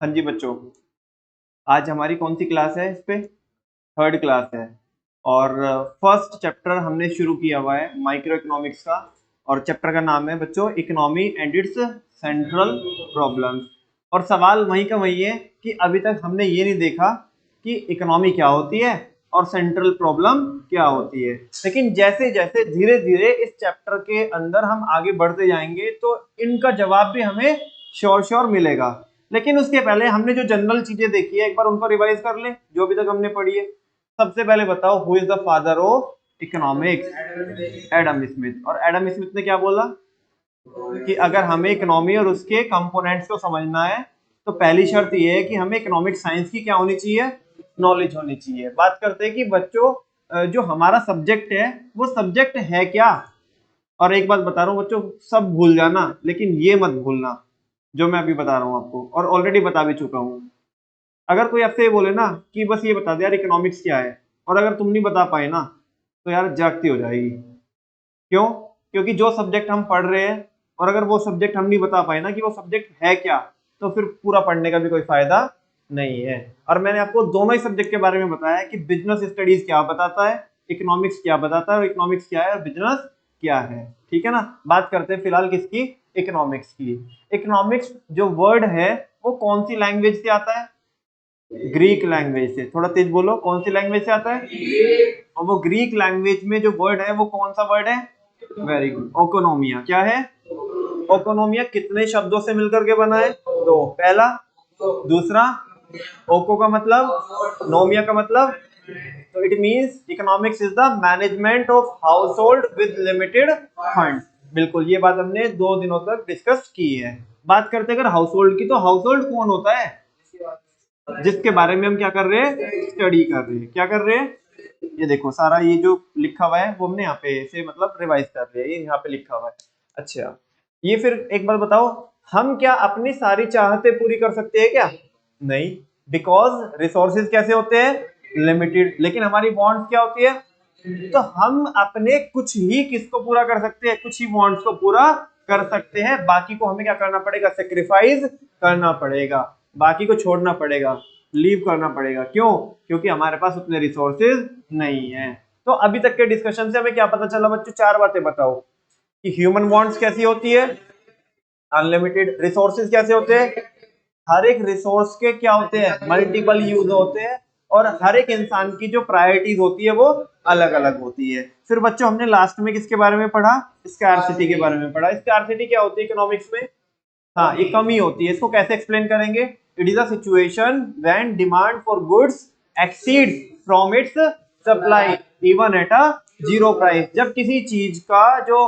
हाँ जी बच्चों, आज हमारी कौन सी क्लास है? इस पे थर्ड क्लास है और फर्स्ट चैप्टर हमने शुरू किया हुआ है माइक्रो इकोनॉमिक्स का। और चैप्टर का नाम है बच्चों economy and it's central problems. और सवाल वही का वही है कि अभी तक हमने ये नहीं देखा कि इकोनॉमी क्या होती है और सेंट्रल प्रॉब्लम क्या होती है। लेकिन जैसे जैसे धीरे धीरे इस चैप्टर के अंदर हम आगे बढ़ते जाएंगे तो इनका जवाब भी हमें श्योर श्योर मिलेगा। लेकिन उसके पहले हमने जो जनरल चीजें देखी है एक बार उनको रिवाइज कर ले जो अभी तक हमने पढ़ी है। सबसे पहले बताओ who is the father of economics? Adam Smith. और एडम स्मिथ ने क्या बोला कि अगर हमें इकोनॉमी और उसके कंपोनेंट्स को समझना है तो पहली शर्त यह है कि हमें इकोनॉमिक साइंस की क्या होनी चाहिए? नॉलेज होनी चाहिए। बात करते हैं कि बच्चों जो हमारा सब्जेक्ट है वो सब्जेक्ट है क्या। और एक बात बता रहा हूँ बच्चों, सब भूल जाना लेकिन ये मत भूलना जो मैं अभी बता रहा हूँ आपको, और ऑलरेडी बता भी चुका हूँ। अगर कोई आपसे ये बोले ना कि बस ये बता दे यार इकोनॉमिक्स क्या है, और अगर तुम नहीं बता पाए ना तो यार जागती हो जाएगी। क्यों? क्योंकि जो सब्जेक्ट हम पढ़ रहे हैं और अगर वो सब्जेक्ट हम नहीं बता पाए ना कि वो सब्जेक्ट है क्या, तो फिर पूरा पढ़ने का भी कोई फायदा नहीं है। और मैंने आपको दोनों ही सब्जेक्ट के बारे में बताया कि बिजनेस स्टडीज क्या बताता है, इकोनॉमिक्स क्या बताता है, और इकोनॉमिक्स क्या है और बिजनेस क्या है। ठीक है ना। बात करते हैं फिलहाल किसकी? इकोनॉमिक्स की। इकोनॉमिक्स जो वर्ड है वो कौन सी लैंग्वेज से आता है? ग्रीक लैंग्वेज से। थोड़ा तेज बोलो, कौन सी लैंग्वेज से आता है? और वो ग्रीक लैंग्वेज में जो वर्ड है वो कौन सा वर्ड है? वेरी गुड, ओकोनोमिया। क्या है? ओकोनोमिया कितने शब्दों से मिलकर के बना है? दो। पहला, दूसरा। ओको का मतलब, नोमिया का मतलब, तो it means economics is the management of house hold with limited fund. बिल्कुल, ये बात हमने 2 दिनों तक डिस्कस की है। बात करते हैं अगर हाउस होल्ड की, तो हाउस होल्ड कौन होता है? जिसके बारे में हम क्या कर रहे हैं? स्टडी कर रहे हैं। क्या कर रहे हैं? ये देखो सारा ये जो लिखा हुआ है वो हमने यहाँ पे से मतलब रिवाइज कर रहे हैं, ये यहाँ पे लिखा हुआ है। अच्छा, ये फिर एक बार बताओ, हम क्या अपनी सारी चाहते पूरी कर सकते हैं क्या? नहीं, बिकॉज रिसोर्सेज कैसे होते हैं? लिमिटेड। लेकिन हमारी वांट्स क्या होती है? तो हम अपने कुछ ही किसको पूरा कर सकते हैं? कुछ ही वांट्स को पूरा कर सकते हैं। बाकी को हमें क्या करना पड़ेगा? सेक्रीफाइस करना पड़ेगा, बाकी को छोड़ना पड़ेगा, लीव करना पड़ेगा। क्यों? क्योंकि हमारे पास उतने रिसोर्सेज नहीं है। तो अभी तक के डिस्कशन से हमें क्या पता चला बच्चों? 4 बातें बताओ कि ह्यूमन वांट्स कैसी होती है? अनलिमिटेड। रिसोर्सेज कैसे होते हैं? हर एक रिसोर्स के क्या होते हैं? मल्टीपल यूज होते हैं। और हर एक इंसान की जो प्रायोरिटीज होती है वो अलग अलग होती है। फिर बच्चों हमने लास्ट में किसके बारे में पढ़ा? स्कार्सिटी के बारे में पढ़ा। स्कार्सिटी क्या होती है इकोनॉमिक्स में? हाँ, ये कमी होती है। इसको कैसे एक्सप्लेन करेंगे? It is a situation when demand for goods exceeds from its supply even at a zero price. जब किसी चीज का जो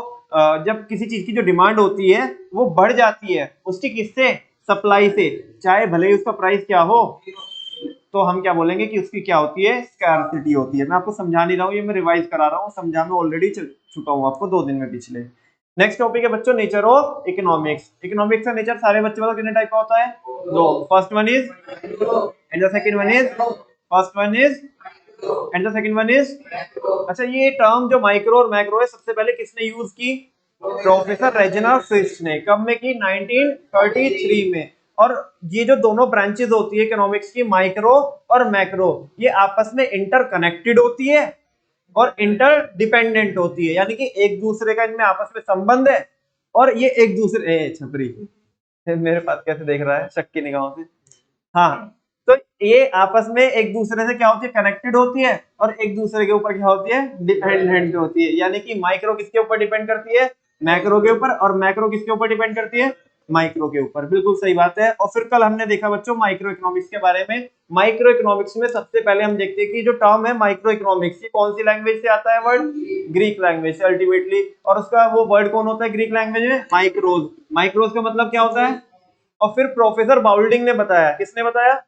जब किसी चीज की जो डिमांड होती है वो बढ़ जाती है उसकी किससे? सप्लाई से, चाहे भले ही उसका प्राइस क्या हो। तो हम क्या बोलेंगे कि उसकी क्या होती है? स्कैर्सिटी होती है। मैं आपको समझा नहीं रहा हूँ, ये मैं रिवाइज करा रहा हूँ, समझा मैं ऑलरेडी चुका हूँ आपको 2 दिन में पिछले। नेक्स्ट टॉपिक है बच्चों नेचर ऑफ इकोनॉमिक्स। इकोनॉमिक्स का नेचर सारे बच्चे बताओ कितने टाइप का होता है? 2। First one is and the second one is, first one is and the second one is. अच्छा, ये टर्म जो माइक्रो और मैक्रो है सबसे पहले किसने यूज की? प्रोफेसर रेजिनाल्ड फिश ने। कब में की? 1933 में। और ये जो दोनों ब्रांचेस होती है इकोनॉमिक्स की, माइक्रो और मैक्रो, ये आपस में इंटरकनेक्टेड होती है और इंटरडिपेंडेंट होती है। यानी कि एक दूसरे का इनमें आपस में संबंध है और ये एक दूसरे छपरी मेरे पास कैसे देख रहा है शक की निगाहों से। हाँ, तो ये आपस में एक दूसरे से क्या होती है? कनेक्टेड होती है और एक दूसरे के ऊपर क्या होती है? डिपेंडेंट होती है। यानी कि माइक्रो किसके ऊपर डिपेंड करती है? मैक्रो के ऊपर। और मैक्रो किसके ऊपर डिपेंड करती है? माइक्रो के ऊपर। बिल्कुल सही बात है। और फिर कल हमने देखा बच्चों माइक्रो इकोनॉमिक्स के बारे में। माइक्रो इकोनॉमिक्स में सबसे पहले हम देखते हैं कि जो टर्म है माइक्रो इकोनॉमिक्स, ये कौन सी लैंग्वेज से आता है वर्ड? ग्रीक लैंग्वेज से अल्टीमेटली। और उसका वो वर्ड कौन होता है ग्रीक लैंग्वेज में? माइक्रोज। माइक्रोज का मतलब क्या होता है? और फिर प्रोफेसर बाउल्डिंग ने बताया। किसने बताया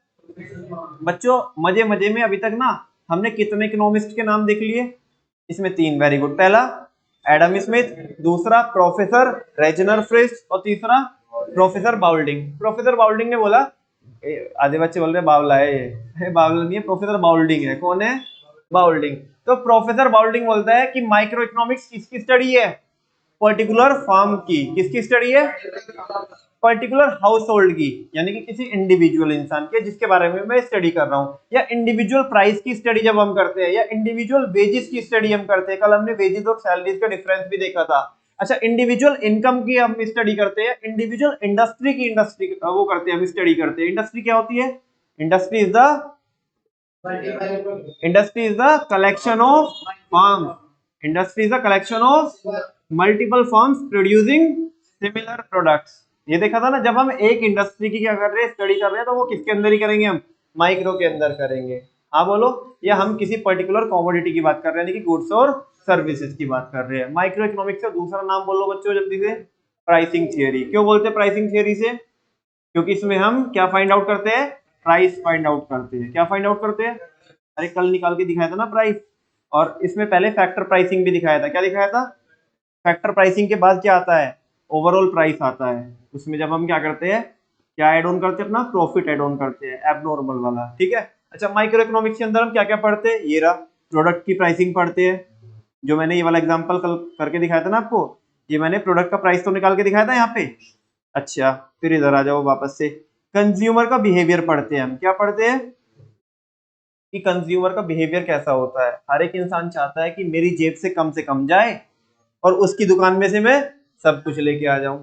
बच्चों? मजे मजे में अभी तक ना हमने कितने इकोनॉमिस्ट के नाम देख लिए? इसमें 3। Very good. पहला एडम स्मिथ, दूसरा प्रोफेसर रेजिनर फ्रिश, और तीसरा प्रोफेसर बाउल्डिंग। प्रोफेसर बाउल्डिंग ने बोला, आधे बच्चे बोल रहे बावला है ये, बावला नहीं है, प्रोफेसर बाउल्डिंग है। कौन है? बाउल्डिंग। तो प्रोफेसर बाउल्डिंग बोलता है कि माइक्रो इकोनॉमिक्स किसकी स्टडी है? पर्टिकुलर फार्म की, किसकी स्टडी है? पर्टिकुलर हाउस होल्ड की, यानी कि किसी इंडिविजुअल इंसान के जिसके बारे में मैं स्टडी कर रहा हूँ, या इंडिविजुअल प्राइस की स्टडी जब हम करते हैं, या इंडिविजुअल वेजेस की स्टडी हम करते हैं। कल हमने वेजेस और सैलरीज का डिफरेंस भी देखा था। अच्छा, इंडिविजुअल इनकम की हम स्टडी करते हैं, इंडिविजुअल इंडस्ट्री की वो करते हैं, हम स्टडी करते हैं। इंडस्ट्री क्या होती है? Industry is the collection of firms. Industry is the collection of multiple firms producing similar products. ये देखा था ना, जब हम एक इंडस्ट्री की क्या कर रहे हैं, स्टडी कर रहे हैं, तो वो किसके अंदर ही करेंगे? हम माइक्रो के अंदर करेंगे। हाँ बोलो। या हम किसी पर्टिकुलर कमोडिटी की बात कर रहे हैं, यानी कि गुड्स और सर्विसेज की बात कर रहे हैं। माइक्रो इकोनॉमिक्स का दूसरा नाम बोलो बच्चों जल्दी से, प्राइसिंग थियरी। क्यों बोलते हैं प्राइसिंग थियरी से? क्योंकि इसमें हम क्या फाइंड आउट करते हैं? प्राइस फाइंड आउट करते हैं। क्या फाइंड आउट करते हैं? अरे कल निकाल के दिखाया था ना प्राइस, और इसमें पहले फैक्टर प्राइसिंग भी दिखाया था। क्या दिखाया था? फैक्टर प्राइसिंग के बाद क्या आता है? ओवरऑल प्राइस आता है। उसमें जब हम क्या करते हैं, क्या एड ऑन करते हैं? अपना प्रॉफिट एड ऑन करते हैं, एबनॉर्मल वाला। ठीक है। अच्छा, माइक्रो इकोनॉमिक्स के अंदर हम क्या क्या पढ़ते हैं? ये रहा, प्रोडक्ट की प्राइसिंग पढ़ते हैं, जो मैंने ये वाला एग्जांपल कल करके दिखाया था ना आपको। ये मैंने प्रोडक्ट का प्राइस तो निकाल के दिखाया था यहाँ पे। अच्छा, फिर इधर आ जाओ वापस से, कंज्यूमर का बिहेवियर पढ़ते हैं हम। क्या पढ़ते हैं? कि कंज्यूमर का बिहेवियर कैसा होता है। हर एक इंसान चाहता है कि मेरी जेब से कम जाए और उसकी दुकान में से मैं सब कुछ लेके आ जाऊं।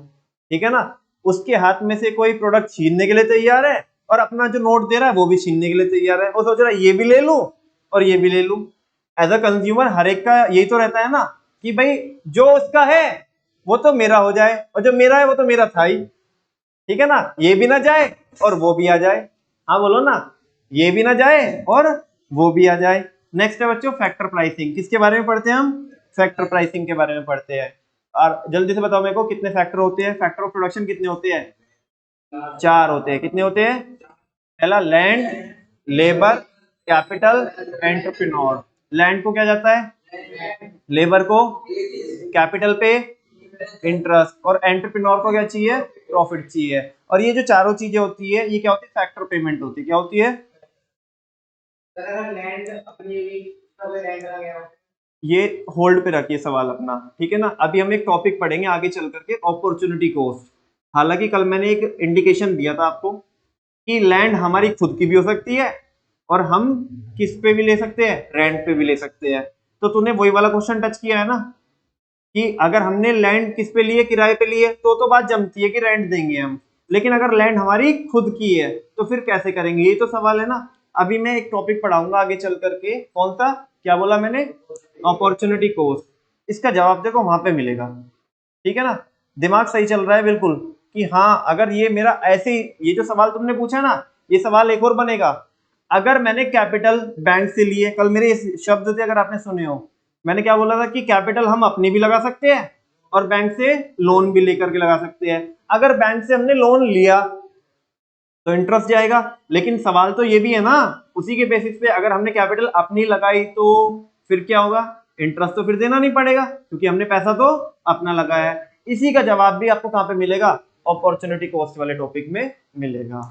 ठीक है ना? उसके हाथ में से कोई प्रोडक्ट छीनने के लिए तैयार है, और अपना जो नोट दे रहा है वो भी छीनने के लिए तैयार है। वो सोच रहा है ये भी ले लूं और ये भी ले लूं। एज अ कंज्यूमर हर एक का यही तो रहता है ना, कि भाई जो उसका है वो तो मेरा हो जाए, और जो मेरा है वो तो मेरा था ही। ठीक है ना? ये भी ना जाए और वो भी आ जाए। हाँ बोलो ना, ये भी ना जाए और वो भी आ जाए। नेक्स्ट है बच्चों फैक्टर प्राइसिंग। किसके बारे में पढ़ते हैं हम? फैक्टर प्राइसिंग के बारे में पढ़ते हैं। और जल्दी से बताओ मेरे को, कितने फैक्टर होते हैं? फैक्टर ऑफ प्रोडक्शन कितने होते हैं? 4 होते हैं। कितने होते हैं? पहला land, labour, capital, entrepreneur. Land को क्या जाता है? लेबर को, कैपिटल पे इंटरेस्ट, और एंटरप्रेन्योर को क्या चाहिए? प्रॉफिट चाहिए। और ये जो चारों चीजें होती है, ये क्या होती है? फैक्टर पेमेंट होती है। क्या होती है? ये होल्ड पे रखिए सवाल अपना, ठीक है ना? अभी हम एक टॉपिक पढ़ेंगे आगे चल करके, अपॉर्चुनिटी कॉस्ट। हालांकि कल मैंने एक इंडिकेशन दिया था आपको कि लैंड हमारी खुद की भी हो सकती है, और हम किस पे भी ले सकते हैं? रेंट पे भी ले सकते हैं। तो तूने वही वाला क्वेश्चन टच किया है ना, कि अगर हमने लैंड किस पे लिए? किराए पे लिए, तो बात जमती है कि रेंट देंगे हम। लेकिन अगर लैंड हमारी खुद की है तो फिर कैसे करेंगे? ये तो सवाल है ना। अभी मैं एक टॉपिक पढ़ाऊंगा आगे चल करके, कौन सा? क्या बोला मैंने? Opportunity cost. इसका जवाब देखो वहां पे मिलेगा। ठीक है ना? दिमाग सही चल रहा है बिल्कुल, कि हाँ अगर ये मेरा ऐसे ही, ये जो सवाल तुमने पूछा ना, ये सवाल एक और बनेगा। अगर मैंने कैपिटल बैंक से लिए, कल मेरे शब्द थे अगर आपने सुने हो, मैंने क्या बोला था कि कैपिटल हम अपनी भी लगा सकते हैं और बैंक से लोन भी लेकर के लगा सकते हैं। अगर बैंक से हमने लोन लिया तो इंटरेस्ट जाएगा, लेकिन सवाल तो ये भी है ना, उसी के बेसिस पे अगर हमने कैपिटल अपनी लगाई तो फिर क्या होगा? इंटरेस्ट तो फिर देना नहीं पड़ेगा, क्योंकि हमने पैसा तो अपना लगाया है। इसी का जवाब भी आपको कहां पे मिलेगा? अपॉर्चुनिटी कॉस्ट वाले टॉपिक में मिलेगा।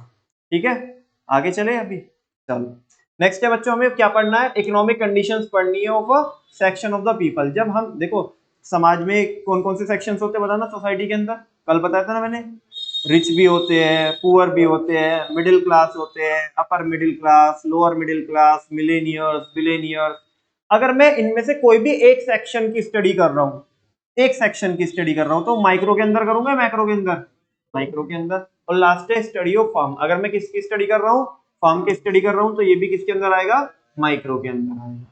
ठीक है, आगे चले अभी। चलो नेक्स्ट है बच्चों, हमें क्या पढ़ना है? इकोनॉमिक कंडीशंस पढ़नी है of a section of the people. जब हम देखो समाज में कौन कौन से सेक्शंस होते हैं बताना सोसाइटी के अंदर, कल बताया था ना मैंने। रिच भी होते हैं, पुअर भी होते हैं, मिडिल क्लास होते हैं, upper middle class, lower middle class, millionaires, billionaires. अगर मैं इनमें से कोई भी एक सेक्शन की स्टडी कर रहा हूँ, एक सेक्शन की स्टडी कर रहा हूँ, तो माइक्रो के अंदर करूंगा, मैक्रो के अंदर? माइक्रो के अंदर। और लास्ट है स्टडी ऑफ फर्म। अगर मैं किसकी स्टडी कर रहा हूँ? फर्म की स्टडी कर रहा हूँ, तो ये भी किसके अंदर आएगा? माइक्रो के अंदर आएगा।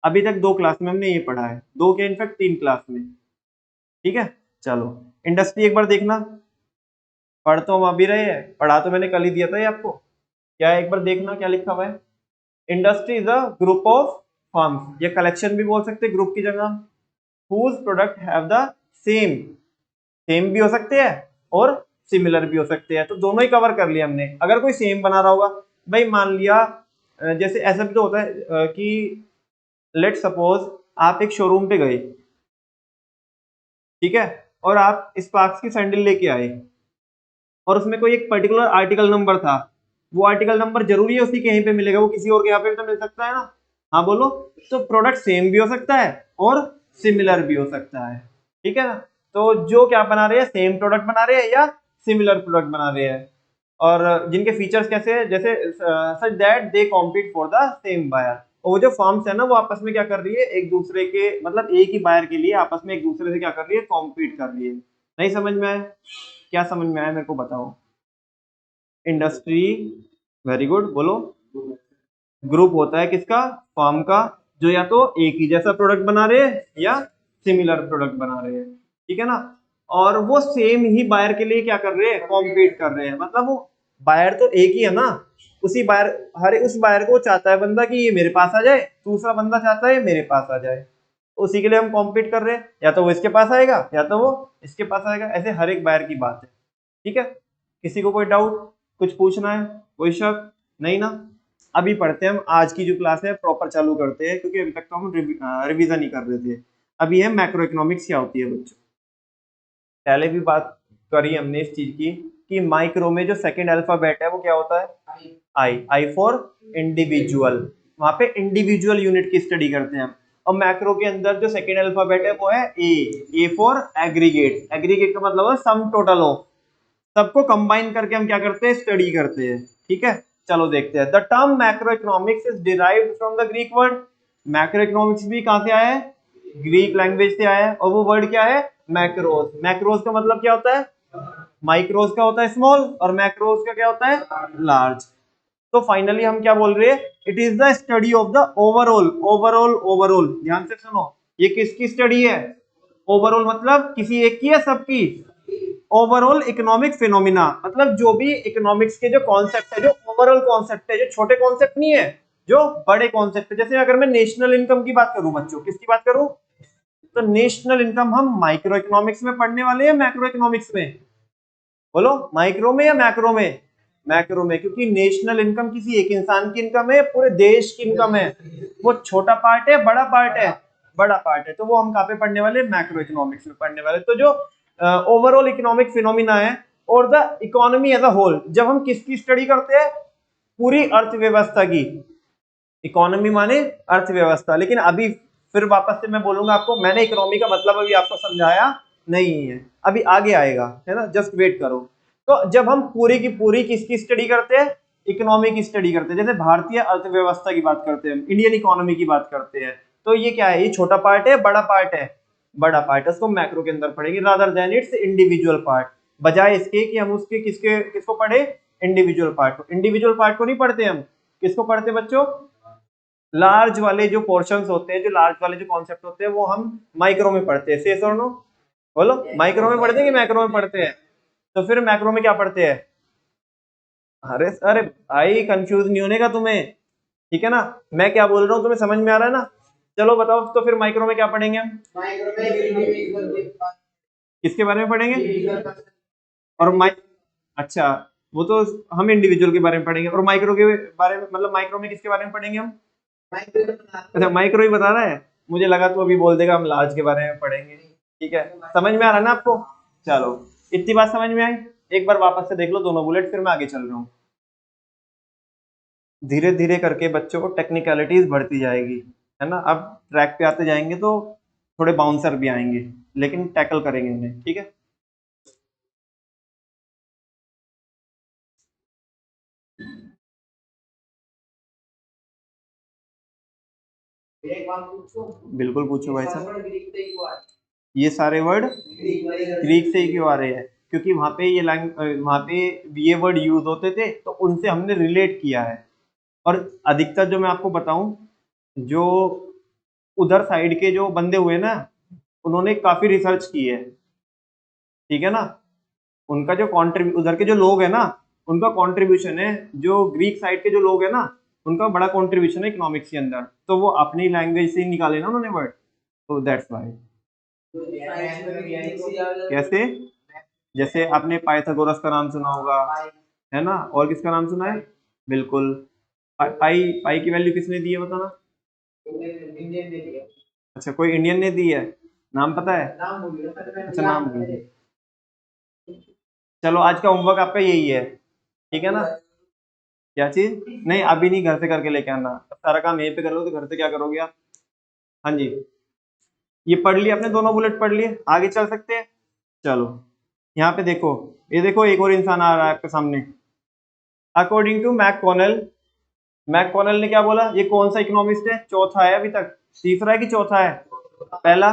अभी तक 2 क्लास में हमने ये पढ़ा है, 2 के इनफैक्ट 3 क्लास में। ठीक है, चलो इंडस्ट्री एक बार देखना। पढ़ तो हम अभी रहे हैं, पढ़ा तो मैंने कल ही दिया था ये आपको। क्या है एक बार देखना क्या लिखा हुआ है? Industry is a group of firms, या कलेक्शन भी बोल सकते हैं ग्रुप की जगह, whose product have the same, same भी हो सकते हैं और सिमिलर भी हो सकते हैं। तो दोनों ही कवर कर लिया हमने। अगर कोई सेम बना रहा होगा, भाई मान लिया जैसे ऐसा भी तो होता है कि लेट सपोज आप एक शोरूम पे गए, ठीक है, और आप स्पार्क्स की सैंडल लेके आए, और उसमें कोई एक पर्टिकुलर आर्टिकल नंबर था। वो आर्टिकल नंबर जरूरी है उसी के यहीं पे मिलेगा? वो किसी और के यहाँ पे भी तो मिल सकता है ना। हाँ बोलो। तो प्रोडक्ट सेम भी हो सकता है और सिमिलर भी हो सकता है। ठीक है ना? तो जो क्या बना रहे हैं, सेम प्रोडक्ट बना रहे हैं या सिमिलर प्रोडक्ट बना रहे हैं, और जिनके फीचर्स कैसे है, जैसे such that they compete for the same buyer. और वो जो फर्म्स है ना, वो आपस में क्या कर रही है, एक दूसरे के मतलब एक ही बायर के लिए आपस में एक दूसरे से क्या कर रही है, कॉम्पीट कर रही है। नहीं समझ में आया? क्या समझ में आया मेरे को बताओ। इंडस्ट्री, वेरी गुड, बोलो। ग्रुप होता है किसका, फर्म का, जो या तो एक ही जैसा प्रोडक्ट बना रहे हैं या सिमिलर प्रोडक्ट बना रहे हैं, ठीक है ना। और वो सेम ही बायर के लिए क्या कर रहे हैं, कॉम्पीट कर रहे हैं। मतलब वो बायर तो एक ही है ना, उसी बायर, हर उस बायर को चाहता है बंदा कि ये मेरे पास आ जाए, दूसरा बंदा चाहता है मेरे पास आ जाए, उसी के लिए हम कॉम्पीट कर रहे हैं। या तो वो इसके पास आएगा या तो वो इसके पास आएगा, ऐसे हर एक बायर की बात है, ठीक है। किसी को कोई डाउट, कुछ पूछना है, कोई शक? नहीं ना। अभी पढ़ते हैं हम, आज की जो क्लास है प्रॉपर चालू करते हैं, क्योंकि अभी तक तो हम रिवीजन ही कर रहे थे। अभी है मैक्रो इकोनॉमिक्स क्या होती है बच्चों। पहले भी बात करी हमने इस चीज की कि माइक्रो में जो सेकंड अल्फाबेट है वो क्या होता है, आई फॉर इंडिविजुअल। वहां पे इंडिविजुअल यूनिट की स्टडी करते हैं हम। और मैक्रो के अंदर जो सेकंड अल्फाबेट है वो है ए फॉर एग्रीगेट। एग्रीगेट का मतलब है सम टोटल ऑफ, सबको कंबाइन करके हम क्या करते हैं, स्टडी करते हैं, ठीक है। चलो देखते हैं। The term macro economics is derived from the Greek word. Macro economics भी कहां से आया है, ग्रीक लैंग्वेज से आया है। और वो वर्ड क्या है, मैक्रोस। मैक्रोस का मतलब क्या होता है, माइक्रोस का होता है स्मॉल, और मैक्रोस का क्या होता है, लार्ज। तो फाइनली हम क्या बोल रहे हैं, it is the study of the overall. Overall, overall ध्यान से सुनो, ये किसकी स्टडी है, ओवरऑल मतलब किसी एक की या सबकी। ओवरऑल इकोनॉमिक फिनोमिना मतलब जो भी इकोनॉमिक्स के जो कॉन्सेप्ट है, जो ओवरऑल कॉन्सेप्ट है, जो छोटे कॉन्सेप्ट नहीं है, जो बड़े कॉन्सेप्ट है। जैसे अगर मैं नेशनल इनकम की बात करूं बच्चों, किसकी बात करूं, तो नेशनल इनकम हम माइक्रो इकोनॉमिक्स में पढ़ने वाले हैं, मैक्रो इकोनॉमिक्स में, बोलो माइक्रो में या मैक्रो में, मैक्रो में। क्योंकि नेशनल इनकम किसी एक इंसान की इनकम है, पूरे देश की इनकम है। वो छोटा पार्ट है, बड़ा पार्ट है, बड़ा पार्ट है। तो वो हम कहाँ पे पढ़ने वाले, मैक्रो इकोनॉमिक्स में पढ़ने वाले। तो जो ओवरऑल इकोनॉमिक फिनोमिना है और the economy as a whole, जब हम किसकी स्टडी करते हैं, पूरी अर्थव्यवस्था की। इकोनॉमी माने अर्थव्यवस्था। लेकिन अभी फिर वापस से मैं बोलूंगा आपको, मैंने इकोनॉमी का मतलब अभी आपको समझाया नहीं है, अभी आगे आएगा, है ना, जस्ट वेट करो। तो जब हम पूरी की पूरी किसकी स्टडी करते हैं, इकोनॉमी की स्टडी करते हैं। जैसे भारतीय अर्थव्यवस्था की बात करते हैं, इंडियन इकोनॉमी की बात करते हैं, तो ये क्या है, ये छोटा पार्ट है, बड़ा पार्ट है, बड़ा पार्ट है, उसको मैक्रो के अंदर पढ़ेंगे, rather than it's individual part. बजाय इसके कि हम उसके किसको पढ़े, इंडिविजुअल पार्ट को। इंडिविजुअल पार्ट को नहीं पढ़ते हम, किसको पढ़ते बच्चों, लार्ज वाले जो पोर्शंस होते हैं, जो लार्ज वाले जो कॉन्सेप्ट होते हैं, वो हम माइक्रो में पढ़ते हैं। सेस और नो, बोलो माइक्रो में पढ़ते हैं कि मैक्रो में पढ़ते हैं। तो फिर मैक्रो में क्या पढ़ते हैं, अरे अरे भाई कंफ्यूज नहीं होने का तुम्हें, ठीक है ना। मैं क्या बोल रहा हूँ तुम्हें समझ में आ रहा है ना। चलो बताओ, तो फिर माइक्रो में क्या पढ़ेंगे हम, किसके बारे में पढ़ेंगे, और अच्छा, वो तो हम इंडिविजुअल के बारे में पढ़ेंगे। और माइक्रो के बारे में मतलब माइक्रो में किसके बारे में पढ़ेंगे हम, अच्छा माइक्रो ही बता रहा है, मुझे लगा तो अभी बोल देगा हम लार्ज के बारे में पढ़ेंगे। ठीक है, समझ में आ रहा है ना आपको। चलो इतनी बात समझ में आई। एक बार वापस से देख लो दोनों बुलेट, फिर मैं आगे चल रहा हूँ। धीरे धीरे करके बच्चों को टेक्निकलिटीज बढ़ती जाएगी, है ना। अब ट्रैक पे आते जाएंगे तो थोड़े बाउंसर भी आएंगे, लेकिन टैकल करेंगे उन्हें, ठीक है। बिल्कुल पूछो भाई साहब। ये सारे वर्ड ग्रीक से ही क्यों आ रहे हैं, क्योंकि वहां पे ये वहां पे ये वर्ड यूज होते थे, तो उनसे हमने रिलेट किया है। और अधिकतर जो मैं आपको बताऊं, जो उधर साइड के जो बंदे हुए ना, उन्होंने काफी रिसर्च की है, ठीक है ना। उनका जो कॉन्ट्रीब्यू उधर के जो लोग है ना, उनका कंट्रीब्यूशन है, जो ग्रीक साइड के जो लोग है ना, उनका बड़ा कंट्रीब्यूशन है इकोनॉमिक्स के अंदर। तो वो अपनी लैंग्वेज से ही निकाले ना उन्होंने वर्ड, तो दैट्स वाई। कैसे, जैसे आपने पाइथागोरस का नाम सुना होगा, है ना, और किसका नाम सुना है, बिल्कुल। पाई पाई की वैल्यू किसने दी है बताना, अच्छा कोई इंडियन ने दी है, नाम पता है, अच्छा नाम भूल गए। चलो आज का होमवर्क आपका यही है, ठीक है ना। क्या चीज, नहीं अभी नहीं, घर से करके लेके आना, सारा काम यहीं पे कर लो, तो घर से क्या करोगे आप। हाँ जी, ये पढ़ लिया आपने, दोनों बुलेट पढ़ लिए, आगे चल सकते हैं। चलो यहाँ पे देखो, ये देखो एक और इंसान आ रहा है आपके सामने। अकॉर्डिंग टू मैककॉनेल, मैककॉनेल ने क्या बोला, ये कौन सा इकोनॉमिस्ट है, चौथा है अभी तक, तीसरा है कि चौथा है, पहला,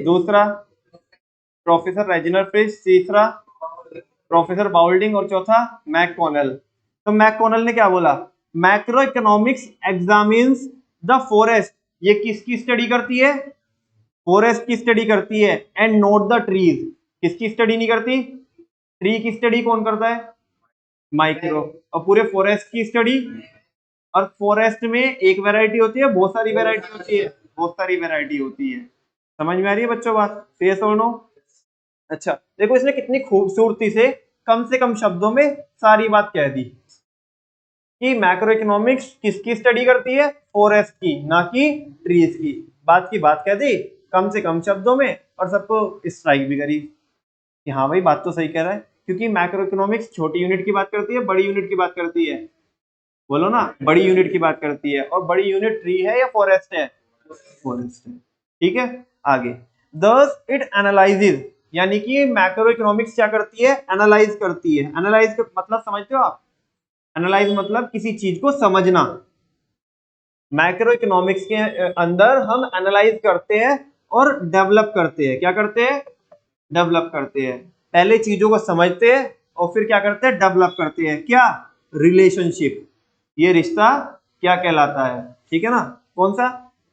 दूसरा प्रोफेसर रेजिनल फ्रिश, तीसरा प्रोफेसर बाउल्डिंग और चौथा मैककॉनेल। तो मैककॉनेल ने क्या बोला, macro economics examines the forest, ये किसकी स्टडी करती है, फॉरेस्ट की स्टडी करती है, एंड नोट द ट्रीज, किसकी स्टडी नहीं करती, ट्री की स्टडी कौन करता है, माइक्रो, और पूरे फॉरेस्ट की स्टडी। और फॉरेस्ट में एक वैरायटी होती है, बहुत सारी वैरायटी होती है, बहुत सारी वैरायटी होती है। समझ में आ रही है बच्चों बात, यस और नो। अच्छा देखो इसने कितनी खूबसूरती से कम शब्दों में सारी बात कह दी कि मैक्रो इकोनॉमिक्स किसकी स्टडी करती है, फॉरेस्ट की, ना कि ट्रीज की। बात की बात कह दी कम से कम शब्दों में, और सबको स्ट्राइक भी करी कि हाँ भाई बात तो सही कह रहा है, क्योंकि मैक्रो इकोनॉमिक्स छोटी यूनिट की बात करती है, बड़ी यूनिट की बात करती है, बोलो ना, बड़ी यूनिट की बात करती है, और बड़ी यूनिट ट्री है या फॉरेस्ट है, फॉरेस्ट है। ठीक है आगे, thus इट एनालाइजेज, यानी कि मैक्रो इकोनॉमिक्स क्या करती है, एनालाइज करती है। एनालाइज का मतलब समझते हो आप, एनालाइज मतलब किसी चीज को समझना। मैक्रो इकोनॉमिक्स के अंदर हम एनालाइज करते हैं और डेवलप करते हैं, क्या करते हैं, डेवलप करते हैं। पहले चीजों को समझते हैं और फिर क्या करते हैं, डेवलप करते हैं, क्या, रिलेशनशिप, ये रिश्ता क्या कहलाता है, ठीक है ना, कौन सा,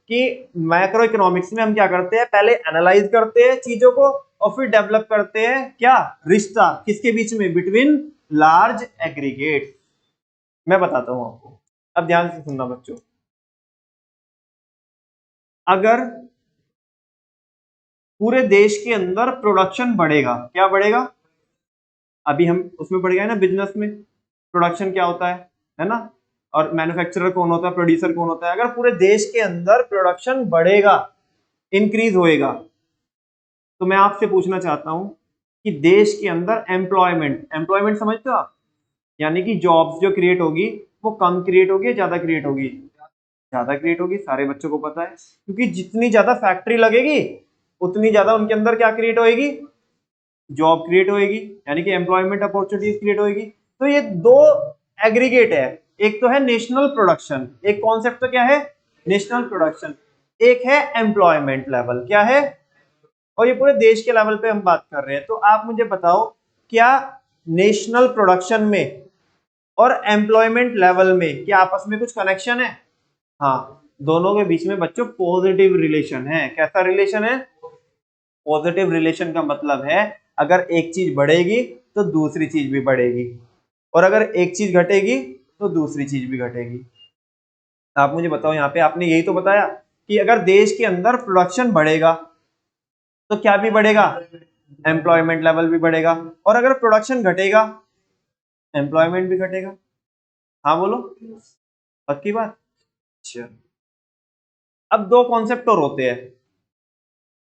कि मैक्रो इकोनॉमिक्स में हम क्या करते हैं, पहले एनालाइज करते हैं चीजों को और फिर डेवलप करते हैं, क्या, रिश्ता, किसके बीच में, बिटवीन लार्ज एग्रीगेट। मैं बताता हूं आपको, अब ध्यान से सुनना बच्चों। अगर पूरे देश के अंदर प्रोडक्शन बढ़ेगा, क्या बढ़ेगा, अभी हम उसमें पढ़ गए ना, बिजनेस में प्रोडक्शन क्या होता है ना, और मैन्युफैक्चरर कौन होता है, प्रोड्यूसर कौन होता है। अगर पूरे देश के अंदर प्रोडक्शन बढ़ेगा, इंक्रीज होएगा, तो मैं आपसे पूछना चाहता हूं कि देश के अंदर एम्प्लॉयमेंट, एम्प्लॉयमेंट समझते हो आप, यानी कि जॉब्स जो क्रिएट होगी वो कम क्रिएट होगी, ज्यादा क्रिएट होगी, ज्यादा क्रिएट होगी, सारे बच्चों को पता है, क्योंकि जितनी ज्यादा फैक्ट्री लगेगी उतनी ज्यादा उनके अंदर क्या क्रिएट होएगी, जॉब क्रिएट होएगी, यानी कि एम्प्लॉयमेंट अपॉर्चुनिटीज क्रिएट होएगी। तो ये दो एग्रीगेट है, एक तो है नेशनल प्रोडक्शन, एक कॉन्सेप्ट तो क्या है, नेशनल प्रोडक्शन, एक है एम्प्लॉयमेंट लेवल, क्या है, और ये पूरे देश के लेवल पे हम बात कर रहे हैं। तो आप मुझे बताओ, क्या नेशनल प्रोडक्शन में और एम्प्लॉयमेंट लेवल में क्या आपस में कुछ कनेक्शन है, हाँ, दोनों के बीच में बच्चों पॉजिटिव रिलेशन है। कैसा रिलेशन है, पॉजिटिव रिलेशन का मतलब है अगर एक चीज बढ़ेगी तो दूसरी चीज भी बढ़ेगी, और अगर एक चीज घटेगी तो दूसरी चीज भी घटेगी। आप मुझे बताओ, यहाँ पे आपने यही तो बताया कि अगर देश के अंदर प्रोडक्शन बढ़ेगा तो क्या भी बढ़ेगा, एम्प्लॉयमेंट लेवल भी बढ़ेगा, और अगर प्रोडक्शन घटेगा एम्प्लॉयमेंट भी घटेगा। हाँ बोलो, पक्की बात। अच्छा, अब दो कॉन्सेप्ट और होते हैं,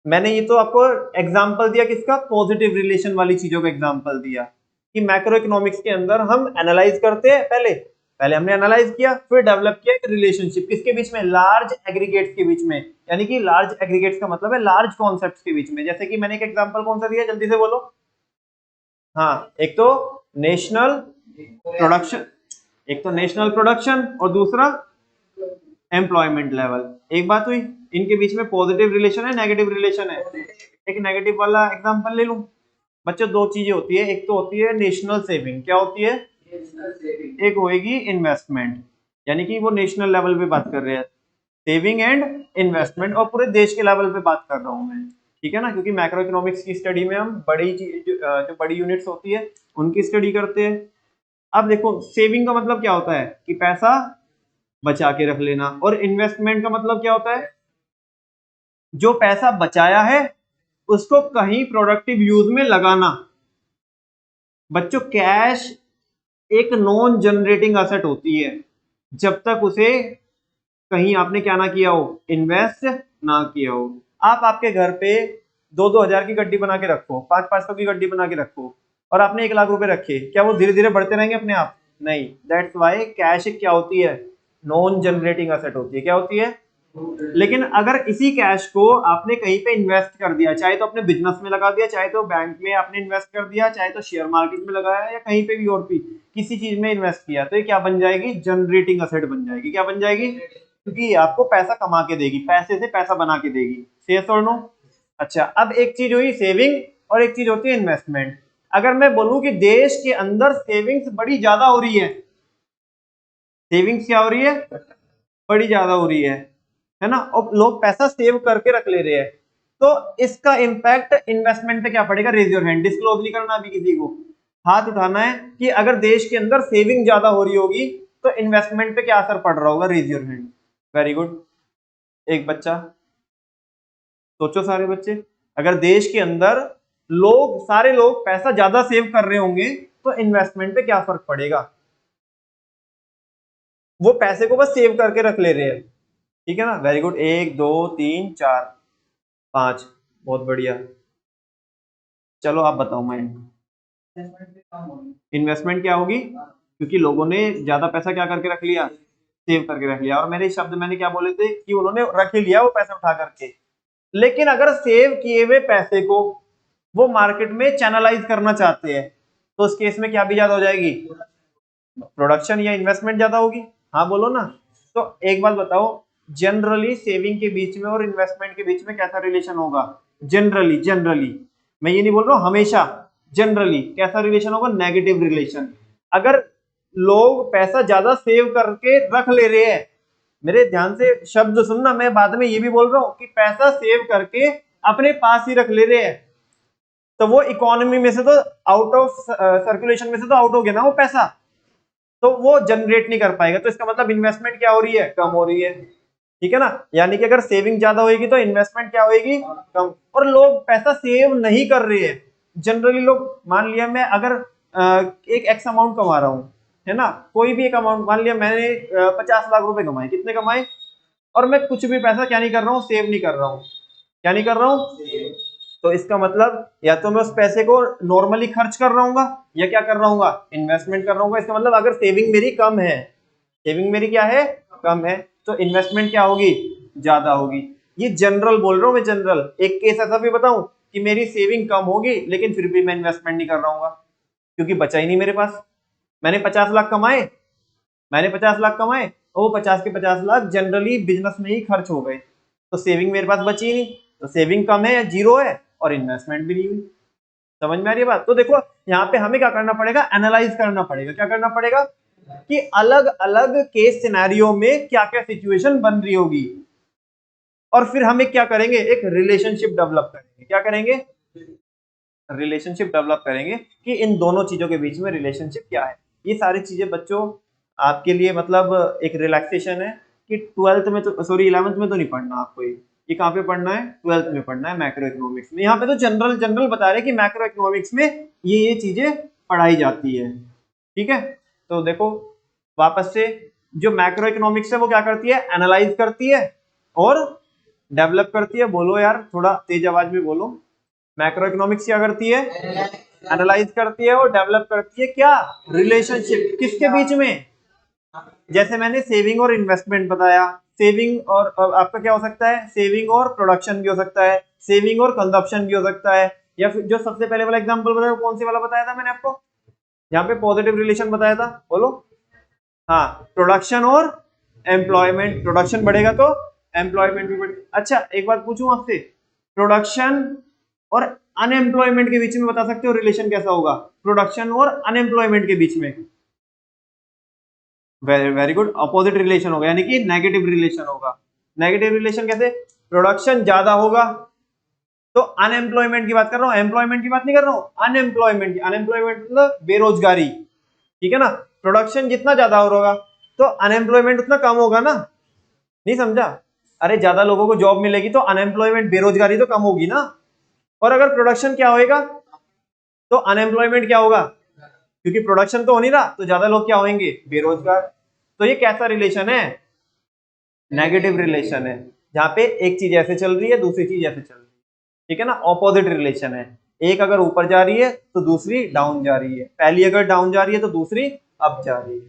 मैंने ये तो आपको एग्जांपल दिया किसका, पॉजिटिव रिलेशन वाली चीजों का एग्जांपल दिया, कि मैक्रो इकोनॉमिक्स के अंदर हम एनालाइज करते हैं, पहले पहले हमने एनालाइज किया, फिर डेवलप किया एक रिलेशनशिप, किसके बीच में, लार्ज एग्रीगेट्स के बीच में, यानी कि लार्ज एग्रीगेट्स का मतलब है लार्ज कॉन्सेप्ट्स के बीच में। जैसे कि मैंने एक एग्जांपल कौन सा दिया, जल्दी से बोलो, हाँ, एक तो नेशनल प्रोडक्शन, एक तो नेशनल प्रोडक्शन और दूसरा एम्प्लॉयमेंट लेवल। एक बात हुई, इनके बीच में पॉजिटिव रिलेशन है, नेगेटिव रिलेशन है। एक नेगेटिव वाला एग्जांपल ले लूं बच्चों, दो चीजें होती है, एक तो होती है नेशनल सेविंग, क्या होती है, एक होएगी इन्वेस्टमेंट, यानी कि वो नेशनल लेवल पे बात कर रहे हैं, सेविंग एंड इन्वेस्टमेंट, और पूरे देश के लेवल पे बात कर रहा हूं मैं, ठीक है ना, क्योंकि मैक्रो इकोनॉमिक्स की स्टडी में हम बड़ी चीज जो बड़ी यूनिट्स होती है उनकी स्टडी करते हैं। अब देखो सेविंग का मतलब क्या होता है, कि पैसा बचा के रख लेना, और इन्वेस्टमेंट का मतलब क्या होता है, जो पैसा बचाया है उसको कहीं प्रोडक्टिव यूज में लगाना। बच्चों कैश एक नॉन जनरेटिंग एसेट होती है, जब तक उसे कहीं आपने क्या ना किया हो, इन्वेस्ट ना किया हो। आप आपके घर पे 2-2 हजार की गड्डी बना के रखो, 500-500 की गड्डी बना के रखो, और आपने 1 लाख रुपए रखे, क्या वो धीरे धीरे बढ़ते रहेंगे अपने आप, नहीं। दैट्स वाई कैश क्या होती है, नॉन जनरेटिंग एसेट होती है, क्या होती है, लेकिन अगर इसी कैश को आपने कहीं पे इन्वेस्ट कर दिया, चाहे तो अपने बिजनेस में लगा दिया, चाहे तो बैंक में आपने इन्वेस्ट कर दिया, चाहे तो शेयर मार्केट में लगाया, या कहीं पे भी और भी किसी चीज में इन्वेस्ट किया, तो ये क्या बन जाएगी? जनरेटिंग असेट बन जाएगी। क्या बन जाएगी? क्योंकि ये आपको पैसा कमा के देगी, पैसे से पैसा बना के देगी। सेफ और नो? अच्छा, अब एक चीज हुई सेविंग और एक चीज होती है इन्वेस्टमेंट। अगर मैं बोलूं कि देश के अंदर सेविंग्स बड़ी ज्यादा हो रही है, सेविंग्स क्या हो रही है? बड़ी ज्यादा हो रही है ना, और लोग पैसा सेव करके रख ले रहे हैं, तो इसका इंपैक्ट इन्वेस्टमेंट पे क्या पड़ेगा? रेज योर हैंड, डिस्क्लोज नहीं करना अभी किसी को, हाथ उठाना है कि अगर देश के अंदर सेविंग ज्यादा हो रही होगी तो इन्वेस्टमेंट पे क्या असर पड़ रहा होगा? Raise your hand. Very good. एक बच्चा, सोचो सारे बच्चे, अगर देश के अंदर लोग, सारे लोग पैसा ज्यादा सेव कर रहे होंगे तो इन्वेस्टमेंट पे क्या फर्क पड़ेगा? वो पैसे को बस सेव करके रख ले रहे हैं, ठीक है ना। वेरी गुड, 1 2 3 4 5, बहुत बढ़िया। चलो आप बताओ। मैं इन्वेस्टमेंट क्या होगी? क्योंकि लोगों ने ज्यादा पैसा क्या करके रख लिया? सेव करके रख लिया। और मेरे शब्द मैंने क्या बोले थे कि उन्होंने रख ही लिया वो पैसा उठा करके। लेकिन अगर सेव किए हुए पैसे को वो मार्केट में चैनलाइज करना चाहते हैं तो उस केस में क्या भी ज्यादा हो जाएगी? प्रोडक्शन या इन्वेस्टमेंट ज्यादा होगी। हाँ बोलो ना। तो एक बात बताओ, जनरली सेविंग के बीच में और इन्वेस्टमेंट के बीच में कैसा रिलेशन होगा? जनरली, जनरली, मैं ये नहीं बोल रहा हूं हमेशा, जनरली कैसा रिलेशन होगा? Negative relation. अगर लोग पैसा ज्यादा सेव करके रख ले रहे हैं, मेरे ध्यान से शब्द सुनना, मैं बाद में ये भी बोल रहा हूं कि पैसा सेव करके अपने पास ही रख ले रहे हैं, तो वो इकोनॉमी में से तो आउट ऑफ सर्कुलेशन में से तो आउट हो गया ना वो पैसा, तो वो जनरेट नहीं कर पाएगा। तो इसका मतलब इन्वेस्टमेंट क्या हो रही है? कम हो रही है, ठीक है ना। यानी कि अगर सेविंग ज्यादा होगी तो इन्वेस्टमेंट क्या होगी? कम। और लोग पैसा सेव नहीं कर रहे हैं जनरली। लोग, मान लिया मैं अगर एक एक्स अमाउंट कमा रहा हूं, है ना, कोई भी एक अमाउंट, मान लिया मैंने 50 लाख रुपए कमाए, कितने कमाए, और मैं कुछ भी पैसा क्या नहीं कर रहा हूँ? सेव नहीं कर रहा हूँ। क्या नहीं कर रहा हूँ? तो इसका मतलब या तो मैं उस पैसे को नॉर्मली खर्च कर रहा हूँ या क्या कर रहा हूँ? इन्वेस्टमेंट कर रहा हूँ। इसका मतलब अगर सेविंग मेरी कम है, सेविंग मेरी क्या है? कम है, तो इन्वेस्टमेंट क्या होगी? ज्यादा होगी। ये जनरल बोल रहा हूँ मैं, जनरल। एक केस ऐसा भी बताऊं कि मेरी सेविंग कम होगी लेकिन फिर भी मैं इन्वेस्टमेंट नहीं कर रहा हूँ क्योंकि बचा ही नहीं मेरे पास। मैंने 50 लाख कमाए, मैंने 50 लाख कमाए, और वो 50 के 50 लाख जनरली बिजनेस में ही खर्च हो गए, तो सेविंग मेरे पास बची नहीं। तो सेविंग कम है या जीरो है, और इन्वेस्टमेंट भी नहीं हुई। समझ में आ रही है बात? तो देखो यहाँ पे हमें क्या करना पड़ेगा? एनालाइज करना पड़ेगा। क्या करना पड़ेगा? कि अलग अलग केस सिनेरियो में क्या क्या सिचुएशन बन रही होगी, और फिर हम एक क्या करेंगे? एक रिलेशनशिप डेवलप करेंगे। क्या करेंगे? रिलेशनशिप डेवलप करेंगे कि इन दोनों चीजों के बीच में रिलेशनशिप क्या है। ये सारी चीजें बच्चों आपके लिए मतलब एक रिलैक्सेशन है कि 12th में तो, सॉरी 11th में तो नहीं पढ़ना आपको। ये कहाँ पे पढ़ना है? 12th में पढ़ना है, मैक्रो इकोनॉमिक्स में। यहाँ पे तो जनरल जनरल बता रहे हैं कि मैक्रो इकोनॉमिक्स में ये चीजें पढ़ाई जाती है, ठीक है। तो देखो वापस से, जो मैक्रो इकोनॉमिक्स है वो क्या करती है? एनालाइज करती है और डेवलप करती है। बोलो यार, थोड़ा तेज आवाज में बोलो। मैक्रो इकोनॉमिक्स क्या करती है? एनालाइज करती है और डेवलप करती है क्या? रिलेशनशिप। किसके बीच में? जैसे मैंने सेविंग और इन्वेस्टमेंट बताया, सेविंग और आपका क्या हो सकता है? सेविंग और प्रोडक्शन भी हो सकता है, सेविंग और कंजप्शन भी हो सकता है, या फिर जो सबसे पहले वाला एग्जांपल बताया कौन सी वाला बताया था मैंने आपको? यहाँ पे पॉजिटिव रिलेशन बताया था, बोलो। हाँ, प्रोडक्शन और एम्प्लॉयमेंट। प्रोडक्शन बढ़ेगा तो एम्प्लॉयमेंट भी बढ़ेगा। अच्छा एक बात पूछूं आपसे, प्रोडक्शन और अनएम्प्लॉयमेंट के बीच में बता सकते हो रिलेशन कैसा होगा? प्रोडक्शन और अनएम्प्लॉयमेंट के बीच में वेरी गुड, अपोजिट रिलेशन होगा, यानी कि नेगेटिव रिलेशन होगा। नेगेटिव रिलेशन कैसे? प्रोडक्शन ज्यादा होगा तो अनएम्प्लॉयमेंट की बात कर रहा हूं, एम्प्लॉयमेंट की बात नहीं कर रहा हूं, अनएम्प्लॉयमेंट की। अनएम्प्लॉयमेंट मतलब बेरोजगारी, ठीक है ना। प्रोडक्शन जितना ज्यादा होगा तो अनएम्प्लॉयमेंट उतना कम होगा ना। नहीं समझा? अरे ज्यादा लोगों को जॉब मिलेगी तो अनएम्प्लॉयमेंट, बेरोजगारी तो कम होगी ना। और अगर प्रोडक्शन क्या होएगा तो अनएम्प्लॉयमेंट क्या होगा? क्योंकि प्रोडक्शन तो हो नहीं रहा तो ज्यादा लोग क्या होंगे? बेरोजगार। तो ये कैसा रिलेशन है? नेगेटिव रिलेशन है, जहां पे एक चीज ऐसे चल रही है, दूसरी चीज ऐसे चल रही है, ठीक है ना। ऑपोजिट रिलेशन है, एक अगर ऊपर जा रही है तो दूसरी डाउन जा रही है, पहली अगर डाउन जा रही है तो दूसरी अप जा रही है।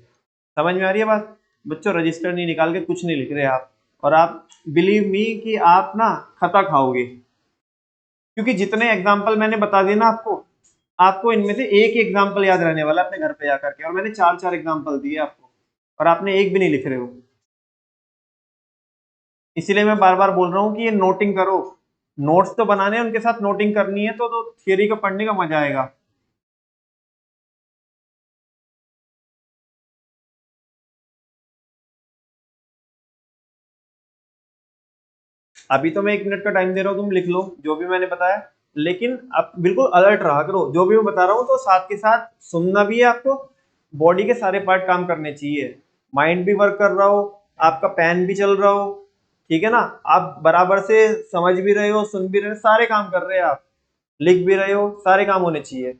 समझ में आ रही है बात? बच्चों रजिस्टर नहीं निकाल के कुछ नहीं लिख रहे आप, और आप बिलीव मी कि आप ना खता खाओगे, क्योंकि जितने एग्जाम्पल मैंने बता दिए ना आपको, आपको इनमें से एक एग्जाम्पल याद रहने वाला अपने घर पे जाकर के, और मैंने 4 एग्जाम्पल दिए आपको और आपने एक भी नहीं लिख रहे हो। इसीलिए मैं बार बार बोल रहा हूँ कि ये नोटिंग करो, नोट्स तो बनाने हैं, उनके साथ नोटिंग करनी है, तो थियरी को पढ़ने का मजा आएगा। अभी तो मैं 1 मिनट का टाइम दे रहा हूँ, तुम लिख लो जो भी मैंने बताया, लेकिन अब बिल्कुल अलर्ट रहा करो, जो भी मैं बता रहा हूँ तो साथ के साथ सुनना भी है आपको, बॉडी के सारे पार्ट काम करने चाहिए, माइंड भी वर्क कर रहा हो, आपका पेन भी चल रहा हो, ठीक है ना, आप बराबर से समझ भी रहे हो, सुन भी रहे हो, सारे काम कर रहे हैं आप, लिख भी रहे हो, सारे काम होने चाहिए।